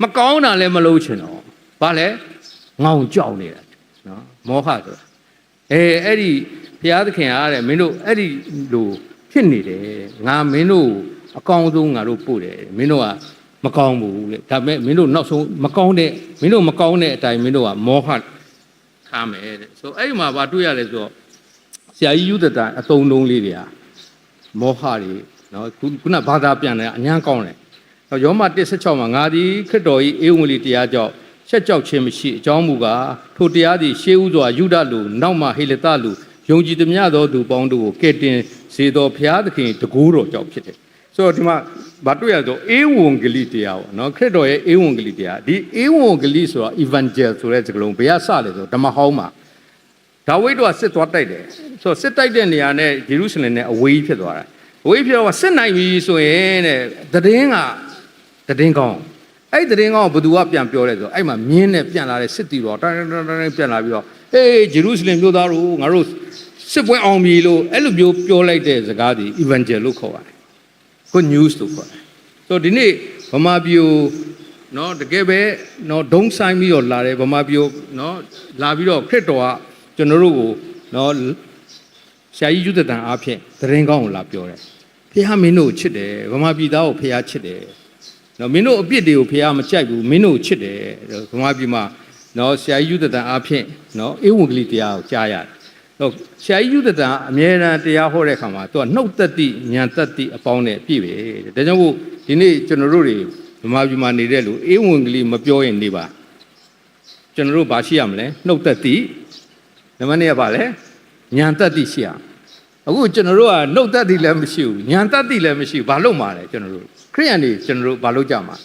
မကောင်းတာလည်းမလုပ်ချင်တော့ဘာလဲငေါင်ကြောက်နေတာနော်မောဟဆိုတာအဲ့ဒီဘုရားသခင်အားတဲ့မင်းတို့အဲ့ဒီလိုဖြစ်နေတယ်ငါမင်းတို့အကောင်းဆုံးငါတို့ပို့တယ်မင်းတို့ကမကောင်းဘူးလေဒါပေမဲ့မင်းတို့နောက်ဆုံးမကောင်းတဲ့အတိုင်းမင်းတို့ကမောဟထားမယ်တဲ့ဆိုအဲ့ဒီမှာဘာတွေ့ရလဲဆိုတော့ဆရာကြီးယူဒတန်အတုံးလေးတွေဟာမောဟတွေနော်ခုနဘာသာပြန်တယ်အញ្ញမ်းကောင်းတယ်ယောမ 1:16 မှာငါသည်ခရစ်တော်၏ဧဝံဂေလိတရားကြောင့်ချက်ကြောက်ခြင်းမရှိအကြောင်းမူကားထိုတရားသည်ရှေးဥစွာယူဒလူနောက်မှဟေလသလူယုံကြည်သမျှသောသူပေါင်းတို့ကိုကယ်တင်စေသောဘုရားသခင်တကူတော်ကြောင့်ဖြစ်တယ်ဆိုတော့ဒီမှာဗာတွေ့ရတော့ဧဝံဂေလိတရားပေါ့နော်ခရစ်တော်ရဲ့ဧဝံဂေလိတရားဒီဧဝံဂေလိဆိုတော့ evangel ဆိုတဲ့စကားလုံးဘယ်ကစလဲဆိုတော့ဓမ္မဟောင်းမှာဒါဝိဒ်ကစစ်သွားတိုက်တယ်ဆိုတော့စစ်တိုက်တဲ့နေရာနဲ့ယေရုရှလင်နဲ့အဝေးဖြစ်သွားတာအဝေးဖြစ်တော့စစ်နိုင်ပြီဆိုရင်တဲ့သတင်းကောင်းအဲ့သတင်းကောင်းကိုဘယ်သူကပြန်ပြောလဲဆိုတော့အဲ့မှာမြင်းနဲ့ပြန်လာတဲ့စစ်တီတော်တိုင်းပြန်လာပြီးတော့ဟေးယေရုရှလင်မြို့သားတို့ငါတို့စစ်ပွဲအောင်ပြီလို့အဲ့လိုမျိုးပြောလိုက်တဲ့စကားဒီ evangel လို့ခေါ်ပါတယ် good news လို့ခေါ်တယ်ဆိုတော့ဒီနေ့ဗမာပြည်နော်တကယ်ပဲနော်ဒုံဆိုင်ပြီးတော့လာတယ်ဗမာပြည်နော်လာပြီးတော့ခရစ်တော်ကကျွန်တော်တို့ကိုနော်ဆရာကြီးယူဒတန်အားဖြင့်သတင်းကောင်းကိုလာပြောတယ်ဖះမင်းတို့ချစ်တယ်ဗမာပြည်သားကိုဖះချစ်တယ် နော်မင်းတို့အပြစ်တွေကိုဖះမကြိုက်ဘူးမင်းတို့ချစ်တယ်ဗမာပြည်မှာနော်ဆရာကြီးယူတတန်အားဖြင့်နော်ဧဝံဂေလိတရားကိုကြားရတယ်တော့ဆရာကြီးယူတတန်အမြဲတမ်းတရားဟောတဲ့အခါမှာသူကနှုတ်သက်သည့်ဉာဏ်သက်သည့်အပေါင်းနဲ့ပြည့်ပဲဒါကြောင့်မို့ဒီနေ့ကျွန်တော်တို့တွေဗမာပြည်မှာနေတဲ့လူဧဝံဂေလိမပြောရင်နေပါကျွန်တော်တို့ဘာရှိရမလဲနှုတ်သက်သည့်နံပါတ်2ကဘာလဲဉာဏ်သက်သည့်ရှိရအခုကျွန်တော်တို့ကနှုတ်သက်သည့်လည်းမရှိဘူးဉာဏ်သက်သည့်လည်းမရှိဘူးဘာလို့မှာလဲကျွန်တော်တို့ခရိယန်တွေကျွန်တော်တို့ဘာလို့ကြမှာ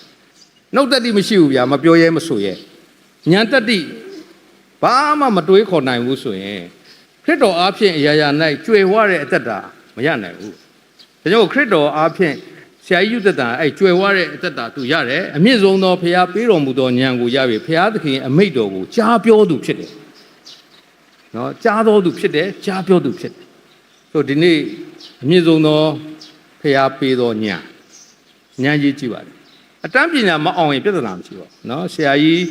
နှုတ်သက်သည့်မရှိဘူးဗျာမပြောရဲမဆိုရဲဉာဏ်သက်သည့်ဘာမှမတွေးခေါ်နိုင်ဘူးဆိုရင်ခရစ်တော်အားဖြင့်အရာရာ၌ကြွယ်ဝတဲ့အသက်တာမရနိုင်ဘူးဒါကြောင့်ခရစ်တော်အားဖြင့်ဆရာကြီးယူသက်တာအဲ့ကြွယ်ဝတဲ့အသက်တာသူရတယ်အမြင့်ဆုံးသောဖခင်ပေးတော်မူသောဉာဏ်ကိုရပြီဖခင်သခင်အမိန့်တော်ကိုကြားပြောသူဖြစ်တယ်နော်ကြားတော်သူဖြစ်တယ်ကြားပြောသူဖြစ်တယ်ဆိုဒီနေ့အမြင့်ဆုံးသောဖခင်ပေးသောဉာဏ်ကြီးကြည့်ပါလေအတန်းပညာမအောင်ရင်ပြဿနာမရှိပါဘူးနော်ဆရာကြီး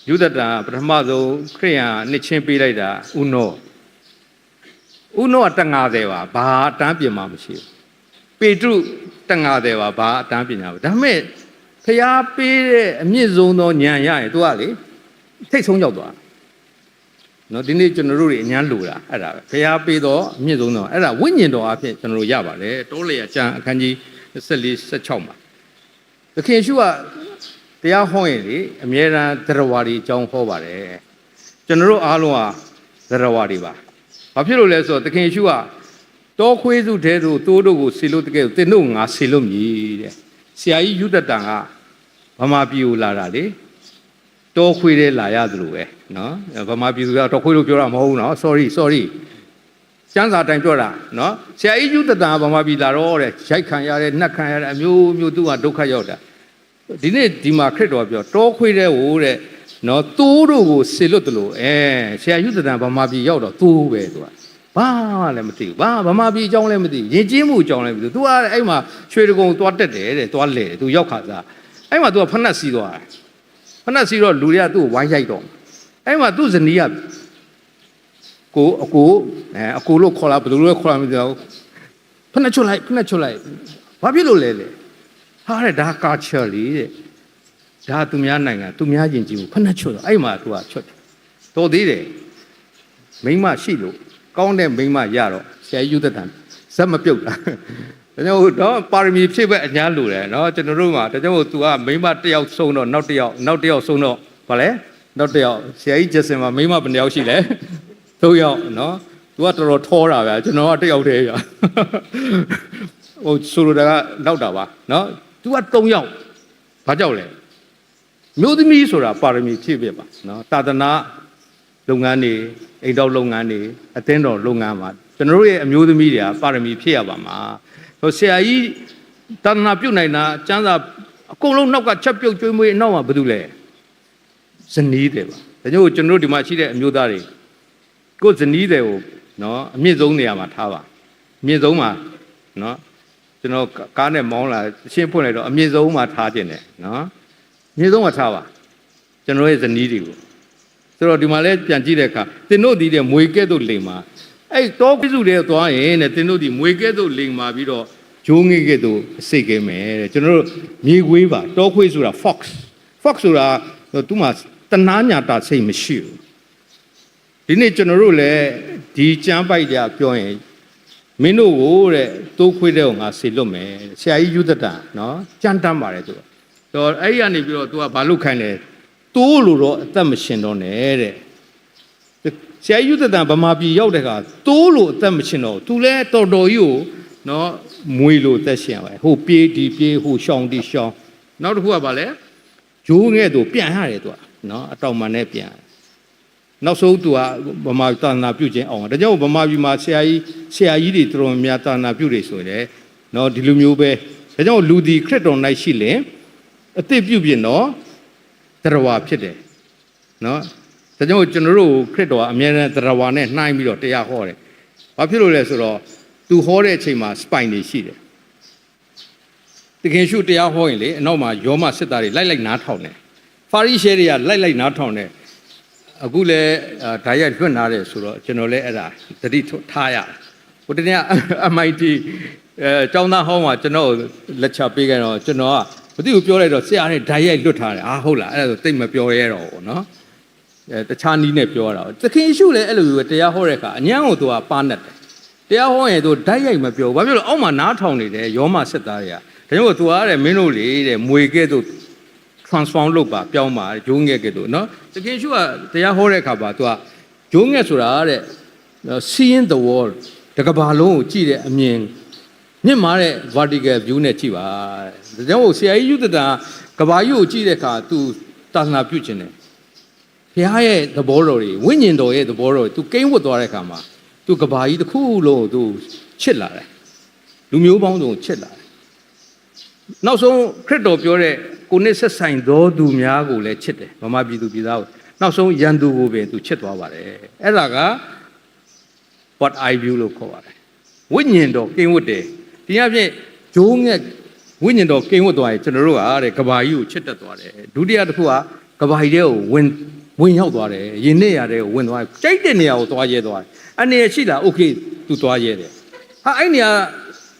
ယူသက်တာပထမဆုံးခရိယန်နှစ်ချင်းပေးလိုက်တာဥနောကတငါတယ်ပါဘာအတန်းပြင်မှမရှိဘူးပေတရုတငါတယ်ပါဘာအတန်းပညာဘူးဒါပေမဲ့ဖျားပေးတဲ့အမြင့်ဆုံးသောဉာဏ်ရရင်သူကလေထိတ်ဆုံးရောက်သွားနော်ဒီနေ့ကျွန်တော်တို့တွေအញ្ញမ်းလိုတာအဲ့ဒါပဲဖျားပေးသောအမြင့်ဆုံးသောအဲ့ဒါဝိညာဉ်တော်အဖြစ်ကျွန်တော်တို့ရပါတယ်တောလေအကျမ်းအခန်းကြီး14 16မှာသခင်ယေရှုကတရားဟောရင်လေအမြဲတမ်းသရဝါဒီအကြောင်းဟောပါတယ်ကျွန်တော်တို့အားလုံးဟာသရဝါဒီပါဘာဖြစ်လို့လဲဆိုတော့သခင်ယေရှုကတောခွေးစုတဲတို့တိုးတို့ကိုဆေလို့တကယ်သင်တို့ငါဆေလို့မြည်တဲ့ဆရာကြီးယူတတန်ကဗမာပြည်ကိုလာတာလေတောခွေးတဲလာရသလိုပဲနော်ဗမာပြည်ကတောခွေးလို့ပြောတာမဟုတ်ဘူးနော် sorry ကျမ်းစာတိုင်းပြောတာနော်ဆရာကြီးယူတတန်ကဗမာပြည်လာတော့တဲ့ရိုက်ခံရတယ်နှက်ခံရတယ်အမျိုးမျိုးသူကဒုက္ခရောက်တာဒီနေ့ဒီမှာခရစ်တော်ပြောတောခွေးတဲ့ဟိုတဲ့နော်တိုးတို့ကိုဆေလွတ်တယ်လို့ဆရာယူတတန်ဗမာပြည်ရောက်တော့တိုးပဲသူကဘာလည်းမသိဘူးဘာဗမာပြည်အကြောင်းလည်းမသိဘူးယဉ်ကျေးမှုအကြောင်းလည်းမသိဘူး तू ကအဲ့မှာရွှေတကုံသွားတက်တယ်တဲ့သွားလဲတယ် तू ရောက်ခါစားအဲ့မှာ तू ကဖနှက်စီးသွားတယ်ဖနှက်စီးတော့လူတွေကသူ့ကိုဝိုင်းရိုက်တော့အဲ့မှာသူ့ဇနီးကကိုအကိုလို့ခေါ်လာဘယ်လိုလဲခေါ်လာမသိဘူးဖနှက်ချွတ်လိုက်ဘာဖြစ်လို့လဲဟာတဲ့ဒါကာချာလီတဲ့ဒါသူများနိုင်ငံသူများယဉ်ကျေးမှုဖနှက်ချွတ်တော့အဲ့မှာ तू ကချွတ်တော်သေးတယ်မိန်းမရှိလို့ကောင်းတဲ့မိန်းမရတော့ဆရာယူသက်တန်ဇက်မပြုတ်တာဒါကြောင့်တော့ပါရမီဖြည့်ဘက်အညာလိုတယ်နော်ကျွန်တော်တို့မှာဒါကြောင့် तू ကမိန်းမတစ်ယောက်ဆုံးတော့နောက်တစ်ယောက်ဆုံးတော့ဗာလဲနောက်တစ်ယောက်ဆရာကြီးဂျက်ဆင်မှာမိန်းမဘယ်နှယောက်ရှိလဲ3ယောက်နော် तू ကတော်တော်ထောတာဗျာကျွန်တော်ကတစ်ယောက်တည်းဗျာဟိုဆိုလိုတာကနောက်တာပါနော် तू က3ယောက်ဘာကြောက်လဲမျိုးသမီးဆိုတာပါရမီဖြည့်ဘက်ပါနော်သာသနာလုပ်ငန်းတွေအိမ်တော်လုပ်ငန်းတွေအသင်းတော်လုပ်ငန်းမှာကျွန်တော်တို့ရဲ့အမျိုးသမီးတွေကပါရမီဖြည့်ရပါမှာဆိုဆရာကြီးတဏ္ဍာပြုတ်နိုင်တာကျမ်းစာအကုန်လုံးနောက်ကချက်ပြုတ်ကျွေးမွေးနောက်မှာဘာလို့လဲဇနီးတယ်ပါဒါကြောင့်ကျွန်တော်တို့ဒီမှာရှိတဲ့အမျိုးသားတွေကိုဇနီးတယ်ကိုနော်အမြင့်ဆုံးနေရာမှာထားပါအမြင့်ဆုံးမှာနော်ကျွန်တော်ကားနဲ့မောင်းလာရှင်းဖွင့်လိုက်တော့အမြင့်ဆုံးမှာထားခြင်းတယ်နော်အမြင့်ဆုံးမှာထားပါကျွန်တော်ရဲ့ဇနီးတွေကိုဆိုတော့ဒီမှာလဲပြန်ကြည့်တဲ့အခါသင်တို့ဒီတဲ့မွေကဲ့သို့လိမ်မာအဲ့တောပိစုတဲ့သွားရင်တဲ့သင်တို့ဒီမွေကဲ့သို့လိမ်မာပြီးတော့ဂျိုးငေးကဲ့သို့အစိတ်ကဲမယ်တဲ့ကျွန်တော်တို့မြေခွေးပါတောခွေးဆိုတာ fox ဆိုတာသူ့မှာတနာညာတာစိတ်မရှိဘူးဒီနေ့ကျွန်တော်တို့လည်းဒီကျမ်းပိုက်ကြပြောရင်မင်းတို့ကိုတဲ့တိုးခွေးတဲ့ကိုငါဆေလွတ်မယ်ဆရာကြီးယူသက်တာနော်ကြမ်းတမ်းပါတယ်သူတော့အဲ့ဒီကနေပြီးတော့သူကဘာလုပ်ခိုင်းလဲတိုးလို့တော့အသက်မရှင်တော့နဲ့တဲ့ဆရာယူသက်တန်ဗမာပြည်ရောက်တဲ့ခါတိုးလို့အသက်မရှင်တော့သူလဲတော်တော်ကြီးကိုနော်မွေလို့သက်ရှင်ပါဟိုပြေးဒီပြေးဟိုရှောင်းဒီရှောင်းနောက်တစ်ခုကဘာလဲဂျိုးငဲ့သူပြန်ရတယ်သူကနော်အတောင်မှန်နဲ့ပြန်နောက်ဆုံးသူကဗမာသာသနာပြုခြင်းအောင်ဒါကြောင့်ဗမာပြည်မှာဆရာကြီးတွေတော်တော်များသာသနာပြုတွေဆိုရင်နော်ဒီလိုမျိုးပဲဒါကြောင့်လူဒီခရစ်တော်၌ရှိလင်အသစ်ပြုပြင်တော့သရဝါဖြစ်တယ်နော်ဒါကြောင့်ကျွန်တော်တို့ခရစ်တော်ကအမြဲတမ်းသရဝါနဲ့နှိုင်းပြီးတော့တရားဟောတယ်ဘာဖြစ်လို့လဲဆိုတော့သူဟောတဲ့အချိန်မှာ spine တွေရှိတယ်တကယ်ရှုတရားဟောရင်လေအနောက်မှာယောမစစ်သားတွေလိုက်နားထောင်တယ်ဖာရိရှဲတွေကလိုက်နားထောင်တယ်အခုလည်းဓာတ်ရိုက်လွတ်နာတယ်ဆိုတော့ကျွန်တော်လည်းအဲ့ဒါသတိထားရတယ်ဟိုတနေ့ MIT ကျောင်းသားဟောင်းမှာကျွန်တော်လက်ချပေးခဲ့တော့ကျွန်တော်ကမသိဘူးပြောလိုက်တော့ဆရာနဲ့ဓာတ်ရိုက်လွတ်ထားတယ်ဟုတ်လားအဲ့ဒါဆိုတိတ်မပြောရဲတော့ဘူးနော်တခြားနည်းနဲ့ပြောတာသခင်ယေရှုလည်းအဲ့လိုပဲတရားဟောတဲ့အခါအញ្ញံကိုသူကပါနဲ့တယ်တရားဟောရင်သူဓာတ်ရိုက်မပြောဘူးဘာဖြစ်လို့အောက်မှာနားထောင်နေတယ်ယောမစစ်သားတွေကဒါကြောင့်သူကတဲ့မင်းတို့လေတဲ့မွေကဲ့သို့ transform လုပ်ပါပြောင်းပါဂျိုးငဲ့ကဲ့သို့နော်သခင်ယေရှုကတရားဟောတဲ့အခါမှာသူကဂျိုးငဲ့ဆိုတာတဲ့ seeing the world တကဘာလုံးကိုကြည့်တဲ့အမြင်မြင့်မားတဲ့ vertical view နဲ့ကြည့်ပါဒါကြောင့်ဆရာကြီးယူတတာကဘာကြီးကိုကြည့်တဲ့အခါ तू သာသနာပြုခြင်းတယ်ဘုရားရဲ့သဘောတော်တွေဝိညာဉ်တော်ရဲ့သဘောတော်တွေ तू ကိန်းဝတ်သွားတဲ့အခါမှာ तू ကဘာကြီးတစ်ခုလုံးကို तू ချစ်လာတယ်လူမျိုးပေါင်းစုံချစ်လာတယ်နောက်ဆုံးခရစ်တော်ပြောတဲ့ကိုနှစ်ဆက်ဆိုင်သောသူများကိုလည်းချစ်တယ်ဗမာပြည်သူပြည်သားကိုနောက်ဆုံးယန္တုကိုပင် तू ချစ်သွားပါတယ်အဲ့ဒါက what I view လို့ခေါ်ပါတယ်ဝိညာဉ်တော်ကိန်းဝတ်တယ်ဒီအဖြစ်ဂျိုးငက်ဝိညာဉ်တော်ကိန်းဝတ်သွားရင်ကျွန်တော်တို့ကတဲ့ကဘာကြီးကိုချစ်တတ်သွားတယ်ဒုတိယတစ်ခုကကဘာကြီးတဲ့ကိုဝင်ရောက်သွားတယ်ရင်နဲ့ရတဲ့ကိုဝင်သွားတယ်ကြိုက်တဲ့နေရာကိုသွားရဲသွားတယ်အနေရရှိလား okay သူသွားရဲတယ်ဟာအဲ့နေရာ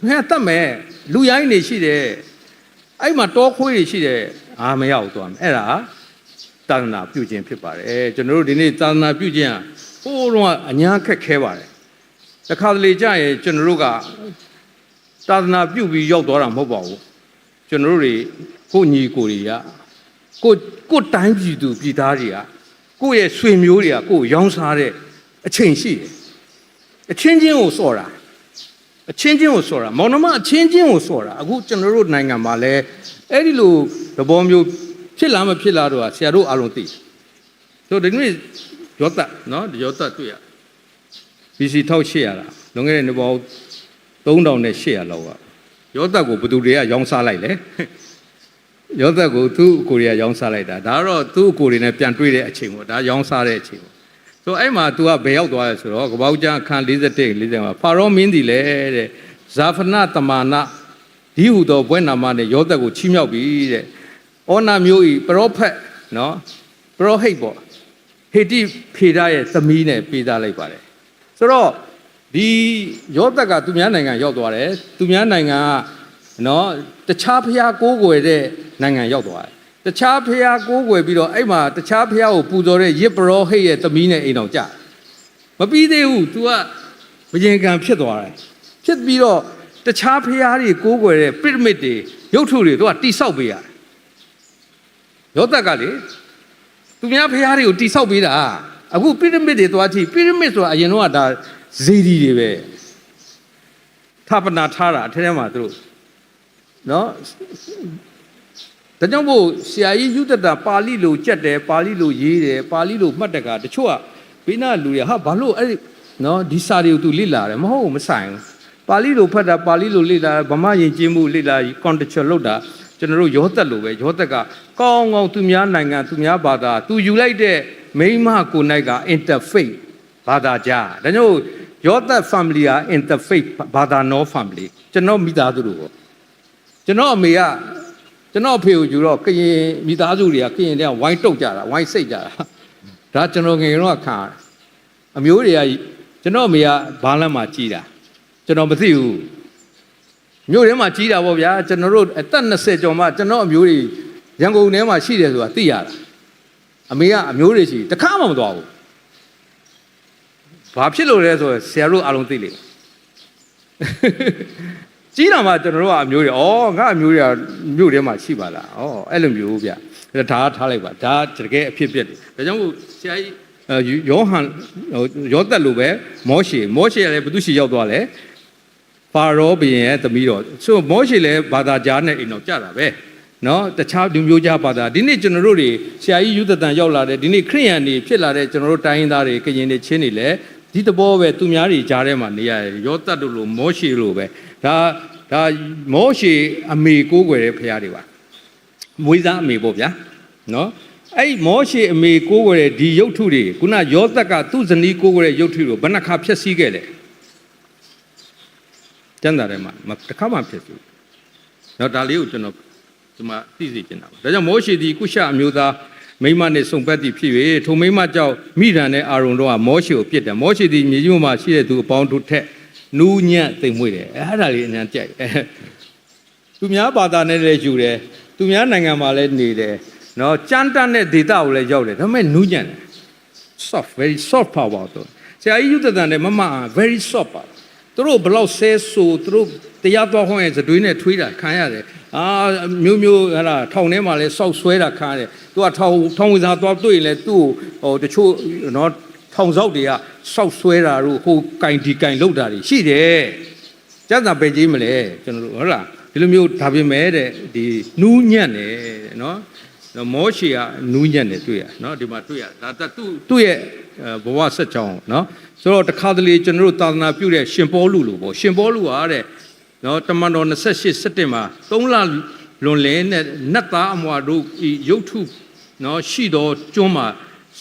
ငါတတ်မယ်လူရိုင်းနေရှိတယ်အဲ့မှာတောခွေးတွေရှိတယ်မရောက်သွားမယ်အဲ့ဒါသာသနာပြုခြင်းဖြစ်ပါတယ်ကျွန်တော်တို့ဒီနေ့သာသနာပြုခြင်းဟိုးတော့အညာခက်ခဲပါတယ်တခါတလေကြာရင်ကျွန်တော်တို့ကသာသနာပြုပြီးရောက်သွားတာမဟုတ်ပါဘူးကျွန်တော်တို့တွေကိုညီကိုတွေကကိုတိုင်းပြည်သူပြည်သားတွေကကိုရဲ့ဆွေမျိုးတွေကကိုရောင်းစားတဲ့အချိန်ရှိတယ်အချင်းချင်းကိုစော်တာအချင်းချင်းကိုစော်တာမောင်နှမအချင်းချင်းကိုစော်တာအခုကျွန်တော်တို့နိုင်ငံမှာလည်းအဲ့ဒီလိုသဘောမျိုးဖြစ်လားမဖြစ်လားတော့ဆရာတို့အားလုံးသိဆိုဒီနေ့ရောတနော်ရောတတွေ့ရ BC 1800လားလွန်ခဲ့တဲ့နှစ်ပေါင်း3800လောက်ကယောသက်ကိုဘသူတွေကရောင်းစားလိုက်လေယောသက်ကိုသူ့အကိုတွေကရောင်းစားလိုက်တာဒါကတော့သူ့အကိုတွေနဲ့ပြန်တွေ့တဲ့အချိန်ပေါ့ဒါရောင်းစားတဲ့အချိန်ပေါ့ဆိုအဲ့မှာ तू ကဘယ်ရောက်သွားလဲဆိုတော့ကပောက်ကျန်းအခန်း41 40မှာဖာရောမင်းဒီလေတဲ့ဇာဖနတမာနဒီဟုသောဘွဲ့နာမနဲ့ယောသက်ကိုချီးမြှောက်ပြီးတဲ့ဩနာမျိုးဤပရောဖက်နော်ပရောဟိတ်ပေါ့ဟေတိဖေဒရဲ့သမီးနဲ့ပေးသားလိုက်ပါတယ်ဆိုတော့ဒီယောသက်ကသူများနိုင်ငံရောက်သွားတယ်သူများနိုင်ငံကနော်တခြားဖျားကိုးကွယ်တဲ့နိုင်ငံရောက်သွားတယ်တခြားဖျားကိုးကွယ်ပြီးတော့အဲ့မှာတခြားဖျားကိုပူဇော်တဲ့ရစ်ပရောဟိတ်ရဲ့သမီးနဲ့အိမ်တော်ကြမပြီးသေးဘူး तू ကဘယင်ကံဖြစ်သွားတယ်ဖြစ်ပြီးတော့တခြားဖျားတွေကိုးကွယ်တဲ့ပရမစ်တွေရုပ်ထုတွေ तू ကတိဆောက်ပေးရတယ်ယောသက်ကလေသူများဖျားတွေကိုတိဆောက်ပေးတာအခုပရမစ်တွေသွားကြည့်ပရမစ်ဆိုတာအရင်တော့ဒါဇေဒီတွေပဲဌာပနာထားတာအထက်ထဲမှာသူတို့နော်ဒါကြောင့်မို့ဆရာကြီးယူတတာပါဠိလိုကြက်တယ်ပါဠိလိုရေးတယ်ပါဠိလိုမှတ်တကတချို့ကဘေးနာလူတွေဟာဘာလို့အဲ့ဒီနော်ဒီစာတွေကိုသူလေ့လာတယ်မဟုတ်မဆိုင်ဘူးပါဠိလိုဖတ်တာပါဠိလိုလေ့လာဗမာယဉ်ကျေးမှုလေ့လာ contextual လောက်တာကျွန်တော်တို့ယောသက်လိုပဲယောသက်ကကောင်းကောင်းသူများနိုင်ငံသူများဘာသာသူယူလိုက်တဲ့မိန်းမကိုနိုင်က interfaith ဘာသာကြားဒါကြောင့်ယောသက် family က interfaith ဘာသာ no family ကျွန်တော်မိသားစုတို့ပေါ့ကျွန်တော်အမေကကျွန်တော်အဖေကိုယူတော့ကရင်မိသားစုတွေကကရင်တွေကဝိုင်းတုတ်ကြတာဝိုင်းစိတ်ကြတာဒါကျွန်တော်ငယ်တော့ခံရတယ်အမျိုးတွေကကျွန်တော်အမေကဘားလမ်းမှာကြီးတာကျွန်တော်မသိဘူးမြို့ထဲမှာကြီးတာပေါ့ဗျာကျွန်တော်တို့အသက်20ကျော်မှကျွန်တော်အမျိုးတွေရန်ကုန်ထဲမှာရှိတယ်ဆိုတာသိရတာအမေကအမျိုးတွေရှိတခါမှမသွားဘူးဘာဖြစ်လို့လဲဆိုတော့ဆရာတို့အားလုံးသိလိမ့်ကြီးတာမှကျွန်တော်တို့ကအမျိုးတွေငါအမျိုးတွေကမြို့ထဲမှာရှိပါလားအဲ့လိုမျိုးဗျဒါထားလိုက်ပါဒါတကယ်အဖြစ်ပြက်တယ်ဒါကြောင့်မို့ဆရာကြီးယောဟန်ယောသက်လိုပဲမောရှေကလည်းဘသူရှိရောက်သွားလဲဖာရောဘုရင်ရဲ့သမီးတော်ဆိုမောရှေလည်းဘာသာကြားနဲ့အိမ်တော်ကြတာပဲနော်တခြားလူမျိုးကြားဘာသာဒီနေ့ကျွန်တော်တို့တွေဆရာကြီးယူသတန်ရောက်လာတဲ့ဒီနေ့ခရိယန်တွေဖြစ်လာတဲ့ကျွန်တော်တို့တိုင်းရင်းသားတွေကရင်တွေချင်းတွေလည်းဒီတဘောပဲသူများတွေကြားထဲမှာနေရတယ်ယောသက်တို့လိုမောရှေလိုပဲဒါမောရှေအမေကိုးကွယ်တဲ့ဖရားတွေပါမွေးစားအမေပေါ့ဗျာနော်အဲ့မောရှေအမေကိုးကွယ်တဲ့ဒီရုပ်ထုတွေခုနယောသက်ကသူ့ဇနီးကိုးကွယ်တဲ့ရုပ်ထုကိုဘယ်နှခါဖျက်ဆီးခဲ့လဲကျမ်းစာထဲမှာတစ်ခါမှဖြစ်ဘူး။နော်ဒါလေးကိုကျွန်တော်ဒီမှာသိစေချင်တာပါ။ဒါကြောင့်မောရှေသည်ကုရှအမျိုးသားမိန်းမနှင့်စုံဘက်သည်ဖြစ်၍ထိုမိန်းမကြောင့်မိဒံနဲ့အာရုန်တို့ကမောရှေကိုပြစ်တယ်။မောရှေသည်မြေကြီးပေါ်မှာရှိတဲ့သူအပေါင်းတို့ထက် နူးညံ့သိမ်မွေ့တယ်အဲ့ဒါလေးအញ្ញကြိုက်သူများဘာသာနဲ့လည်းယူတယ်သူများနိုင်ငံမှာလည်းနေတယ်နော်ကြမ်းတမ်းတဲ့ဒေတာကိုလည်းရောက်တယ်ဒါပေမဲ့နူးညံ့တယ် soft very soft power တော့ဆရာကြီးယူတန်တယ်မမ very soft ပါသူတို့ဘလောက်ဆဲဆိုသူတို့တရားတော်ဟောရင်ဇတွေးနဲ့ထွေးတာခံရတယ်မျိုးမျိုးဟလာထောင်ထဲမှာလဲစောက်ဆွဲတာခံရတယ်သူကထောင်ဝင်စားသွားတွေ့ရင်လဲသူ့ဟိုတချို့နော်ထောင်ဆောက်တွေကစောက်ဆွဲတာတို့ဟိုကင်ဒီကင်လောက်တာတွေရှိတယ်ကျန်တာပဲကြီးမလဲကျွန်တော်တို့ဟုတ်လားဒီလိုမျိုးဒါပေမဲ့တဲ့ဒီနူးညံ့တယ်နော်မောရှေကနူးညံ့တယ်တွေ့ရနော်ဒီမှာတွေ့ရဒါသူ့ရဲ့ဘဝဆက်ကြောင်းနော်ဆိုတော့တခါတလေကျွန်တော်တို့သာသနာပြုတဲ့ရှင်ပေါလုလို့ပေါ့ရှင်ပေါလုဟာတဲ့နော်တမန်တော်28 17မှာ3လလွန်လင်းနဲ့နတ်သားအမွာတို့ဤရုပ်ထုနော်ရှိတော်ကျွန်းမှာ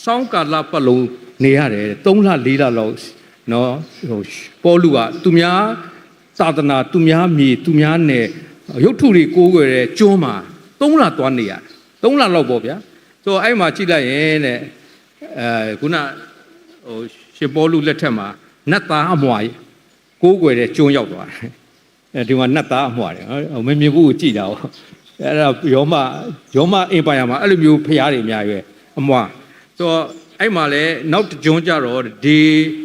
စောင်းကာလပတ်လုံးနေရတယ်3လ4လလောက်နော်ဟိုပေါလုကသူများသာသနာသူများမြေသူများနယ်ရုပ်ထုတွေကိုးကွယ်တဲ့ကျွန်းမှာ3လသွားနေရတယ်3လလောက်ပေါ့ဗျာဆိုတော့အဲ့မှာကြည့်လိုက်ရင်တဲ့ခုနဟိုရှင်ပေါလုလက်ထက်မှာနတ်သားအမွာကိုးကွယ်တဲ့ကျွန်းရောက်သွားတယ်အဲဒီမှာနတ်သားအမွာတယ်မမြင်ဘူးကိုကြည့်တာဟုတ်အဲ့ဒါယောမအင်ပါယာမှာအဲ့လိုမျိုးဖျားတွေအများကြီးပဲအမွာဆိုတော့အဲ့မှာလည်းနောက်ကျွန်းကြတော့ဒေ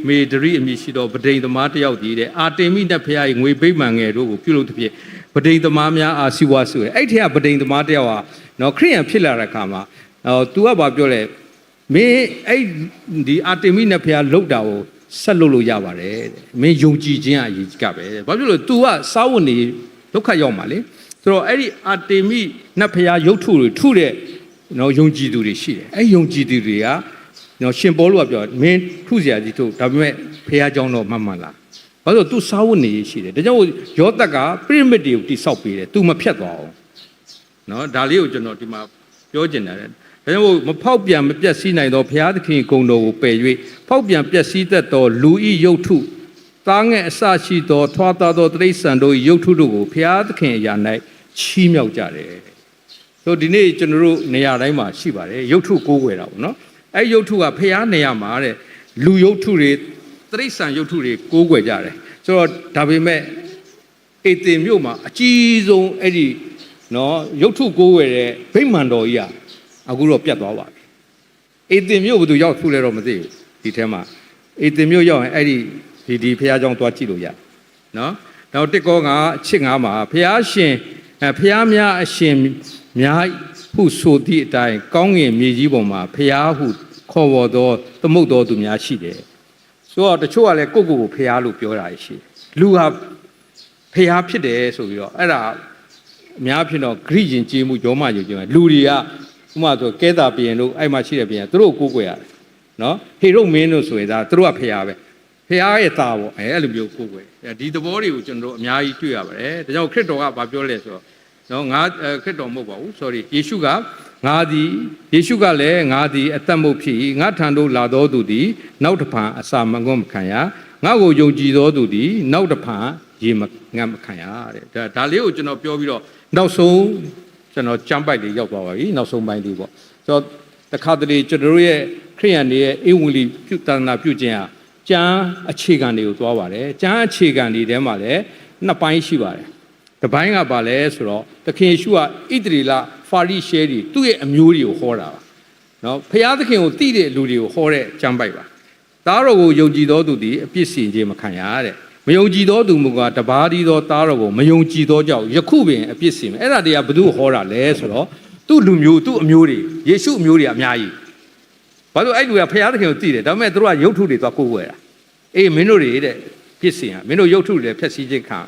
မေဒရီအမည်ရှိတော့ဗဒိန်သမားတယောက်ကြီးတဲ့အာတေမိနတ်ဖျားကြီးငွေဗိမာန်ငယ်တို့ကိုပြုလုပ်တဲ့ဖြစ်ဗဒိန်သမားများအာစီဝါဆိုတယ်အဲ့ထက်ကဗဒိန်သမားတယောက်ဟာနော်ခရိယန်ဖြစ်လာတဲ့အခါမှာသူကဘာပြောလဲမင်းအဲ့ဒီအာတေမိနတ်ဖျားလုတ်တာကိုဆက်လုပ်လို့ရပါတယ်တဲ့မင်းယုံကြည်ခြင်းအရေးကြီးကပဲဘာဖြစ်လို့ तू ကစာဝတ်နေဒုက္ခရောက်မှာလေဆိုတော့အဲ့ဒီအာတေမိနတ်ဖျားရုပ်ထုတွေထုတဲ့နော်ယုံကြည်သူတွေရှိတယ်အဲ့ယုံကြည်သူတွေကနော်ရှင်ပေါလုကပြောမင်းထုเสียကြီးထုဒါပေမဲ့ဖျားเจ้าတော့မှန်လားဘာလို့ तू စာဝတ်နေရှိတယ်ဒါကြောင့်ယောသက်ကပြိရမစ်တွေကိုတိဆောက်ပေးတယ် तू မဖြတ်သွားအောင်နော်ဒါလေးကိုကျွန်တော်ဒီမှာပြောချင်တယ်ဒါကြောင့်မဖောက်ပြန်မပြတ်စည်းနိုင်သောဘုရားသခင်ဂုဏ်တော်ကိုပယ်၍ဖောက်ပြန်ပြတ်စည်းတတ်သောလူဤရုပ်ထုသားငယ်အစရှိသောထွားသားသောတိရစ္ဆာန်တို့၏ရုပ်ထုတို့ကိုဘုရားသခင်အရာ၌ချီးမြှောက်ကြတယ်ဆိုဒီနေ့ကျွန်တော်တို့နေရာတိုင်းမှာရှိပါတယ်ရုပ်ထုကိုးကွယ်တာပေါ့နော်အဲရုပ်ထုကဘုရားနေရာမှာတဲ့လူရုပ်ထုတွေတိရစ္ဆာန်ရုပ်ထုတွေကိုးကွယ်ကြတယ်ဆိုတော့ဒါပေမဲ့အေသင်မြို့မှာအကြီးဆုံးအဲ့ဒီနော်ရုပ်ထုကိုးကွယ်တဲ့ဗိမာန်တော်ကြီးအခုတော့ပြတ်သွားပါပြီအေသင်မြို့ဘယ်သူရောက်ခုလဲတော့မသိဘူးဒီထဲမှာအေသင်မြို့ရောက်ရင်အဲ့ဒီဖះเจ้าသွားကြည့်လို့ရနော်နောက်တစ်ကောကအချစ်ငါမှာဖះရှင်ဖះများအရှင်များဟုဆိုသည့်အတိုင်းကောင်းငင်မြေကြီးပေါ်မှာဖះဟုခေါ်ဝေါ်သောသမုတ်တော်သူများရှိတယ်ဆိုတော့တချို့ကလည်းကိုဖះလို့ပြောတာရှိတယ်လူဟာဖះဖြစ်တယ်ဆိုပြီးတော့အဲ့ဒါအများဖြစ်တော့ဂရိယဉ်ကျေးမှုယောမယဉ်ကျေးမှုလူတွေကဥပမာဆိုကဲတာပြင်လို့အဲ့မှာရှိတဲ့ပြင်သူတို့ကိုးကွယ်ရတယ်နော်ဟေရုမင်းတို့ဆိုရင်ဒါသူတို့ကဖះပဲဖះရဲ့သားပေါ့အဲ့လိုမျိုးကိုးကွယ်ဒီသဘောတွေကိုကျွန်တော်တို့အများကြီးတွေ့ရပါတယ်ဒါကြောင့်ခရစ်တော်ကဘာပြောလဲဆိုတော့နော်ငါခရစ်တော်မဟုတ်ပါဘူး sorry ယေရှုကလည်းငါသည်အသက်မုတ်ဖြစ်ငါထံသို့လာတော်သူသည်နောက်တစ်ဖန်အစာမငုံမခံရငါ့ကိုယုံကြည်တော်သူသည်နောက်တစ်ဖန်ရေမငတ်မခံရတဲ့ဒါလေးကိုကျွန်တော်ပြောပြီးတော့နောက်ဆုံးကျွန်တော်ကြမ်းပိုက်လေးရောက်သွားပါပြီနောက်ဆုံးပိုင်းလေးပေါ့ဆိုတော့တခါတလေကျွန်တော်တို့ရဲ့ခရိယန်တွေရဲ့အဝင်လီပြုတနာပြုခြင်းဟာကျမ်းအခြေခံတွေကိုသွားပါတယ်ကျမ်းအခြေခံတွေထဲမှာလည်းနှစ်ပိုင်းရှိပါတယ်တစ်ပိုင်းကဘာလဲဆိုတော့သခင်ယေရှုကဣသရေလဖာရိရှဲတွေသူ့ရဲ့အမျိုးတွေကိုဟောတာပါနော်ဖျားသခင်ကိုသိတဲ့လူတွေကိုဟောတဲ့ကျမ်းပိုက်ပါသားတော်ကိုယုံကြည်တော်သူသည်အပြစ်စင်ခြင်းမခံရတဲ့မယုံကြည်တော်သူမူကားတပါးတည်းသောသားတော်ကိုမယုံကြည်သောကြောင့်ယခုပင်အပြစ်စင်အဲ့ဒါတွေကဘယ်သူဟောတာလဲဆိုတော့သူ့လူမျိုးသူ့အမျိုးတွေယေရှုအမျိုးတွေအများကြီးဘာလို့အဲ့လူကဖျားသခင်ကိုသိတယ်ဒါပေမဲ့သူတို့ကယုတ်ထုတွေသွားကိုးကွယ်တာအေးမင်းတို့တွေတဲ့ပြစ်စင်ဟာမင်းတို့ယုတ်ထုတွေဖျက်ဆီးခြင်းခံ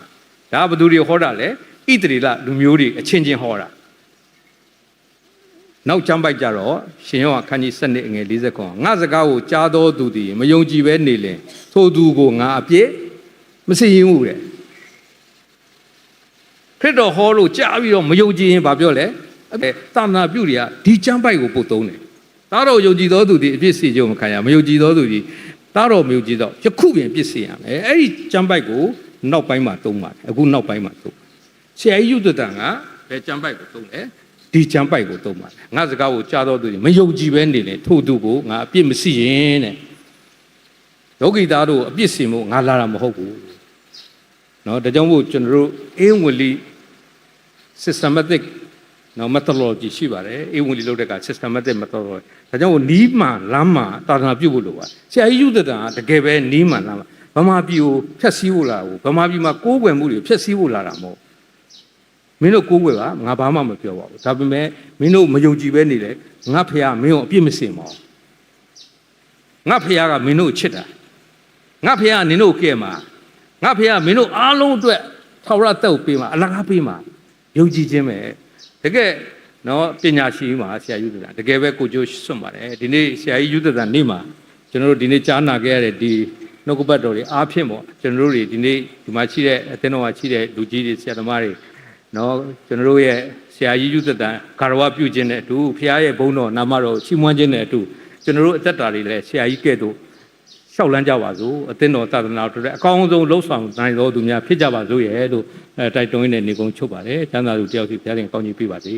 ဒါဘယ်သူတွေဟောတာလဲဣသရေလလူမျိုးတွေအချင်းချင်းဟောတာနောက်ကျမ်းပိုက်ကြတော့ရှင်ယောဟန်ခန်းကြီး7အငယ်40ခွန်ငါစကားကိုကြားတော်သူသည်မယုံကြည်ပဲနေလင်ထိုသူကိုငါအပြစ်မစီရင်ဘူးတဲ့ခရစ်တော်ဟောလို့ကြားပြီးတော့မယုံကြည်ရင်ဘာပြောလဲသာသနာပြုတွေကဒီကျမ်းပိုက်ကိုပို့သုံးတယ်သားတော်ယုံကြည်တော်သူသည်အပြစ်စီကြုံမခံရမယုံကြည်တော်သူသည်သားတော်မယုံကြည်တော့ယခုပင်အပြစ်စီရမယ်အဲ့ဒီကျမ်းပိုက်ကိုနောက်ပိုင်းမှာသုံးပါတယ်အခုနောက်ပိုင်းမှာသုံးဆရာကြီးယုဒတန်ကဘယ်ကျမ်းပိုက်ကိုသုံးလဲဒီကျမ်းပိုက်ကိုသုံးပါတယ်ငါစကားကိုကြားတော်သူမယုံကြည်ပဲနေလေထို့သူကိုငါအပြစ်မစီရင်တဲ့လောကီသားတို့အပြစ်စင်ဖို့ငါလာတာမဟုတ်ဘူး နော်ဒါကြောင့်မို့ကျွန်တော်တို့အင်းဝင်လီ systematic နော် methodology ရှိပါတယ်အင်းဝင်လီလုပ်တဲ့က systematic methodology ဒါကြောင့်မို့နီးမှလမ်းမှတာသနာပြုဖို့လိုပါဆရာကြီးယူသက်တာတကယ်ပဲနီးမှလမ်းမှဗမာပြည်ကိုဖျက်ဆီးဖို့လာဘူးဗမာပြည်မှာကိုးကွယ်မှုတွေဖျက်ဆီးဖို့လာတာမဟုတ်မင်းတို့ကိုးကွယ်ပါငါဘာမှမပြောပါဘူးဒါပေမဲ့မင်းတို့မယုံကြည်ပဲနေတယ်ငါဖះမင်းကိုအပြစ်မစင်ပါဘူးငါဖះကမင်းတို့ချစ်တာငါဖះကနင်တို့ကဲမှာငါဖះကမင်းတို့အားလုံးအတွက်ထာဝရတက်ကိုပေးမှာအလကားပေးမှာယုံကြည်ခြင်းပဲတကယ်နော်ပညာရှိမှာဆရာယူသက်တာတကယ်ပဲကိုကျိုးစွန့်ပါတယ်ဒီနေ့ဆရာကြီးယူသက်တာနေ့မှာကျွန်တော်တို့ဒီနေ့ကြားနာခဲ့ရတဲ့ဒီနှုတ်ကပတ်တော်တွေအားဖြင့်ပေါ့ကျွန်တော်တို့တွေဒီနေ့ဒီမှာရှိတဲ့အသင်းတော်မှာရှိတဲ့လူကြီးတွေဆရာသမားတွေနော်ကျွန်တော်တို့ရဲ့ဆရာကြီးယူသက်တာဂါရဝပြုခြင်းနဲ့အတူဖခင်ရဲ့ဘုန်းတော်နာမတော်ချီးမွမ်းခြင်းနဲ့အတူကျွန်တော်တို့အသက်တာတွေလည်းဆရာကြီးကဲ့သို့လျှောက်လန်းကြပါစို့အသင်းတော်သာသနာတော်တဲ့အကောင်းဆုံးလှုပ်ဆောင်နိုင်တော်သူများဖြစ်ကြပါစို့ရဲ့လို့တိုက်တွန်းနေနေကုန်ချုပ်ပါတယ်ချမ်းသာသူတယောက်စီဘုရားရှင်ကောင်းကြီးပေးပါစေ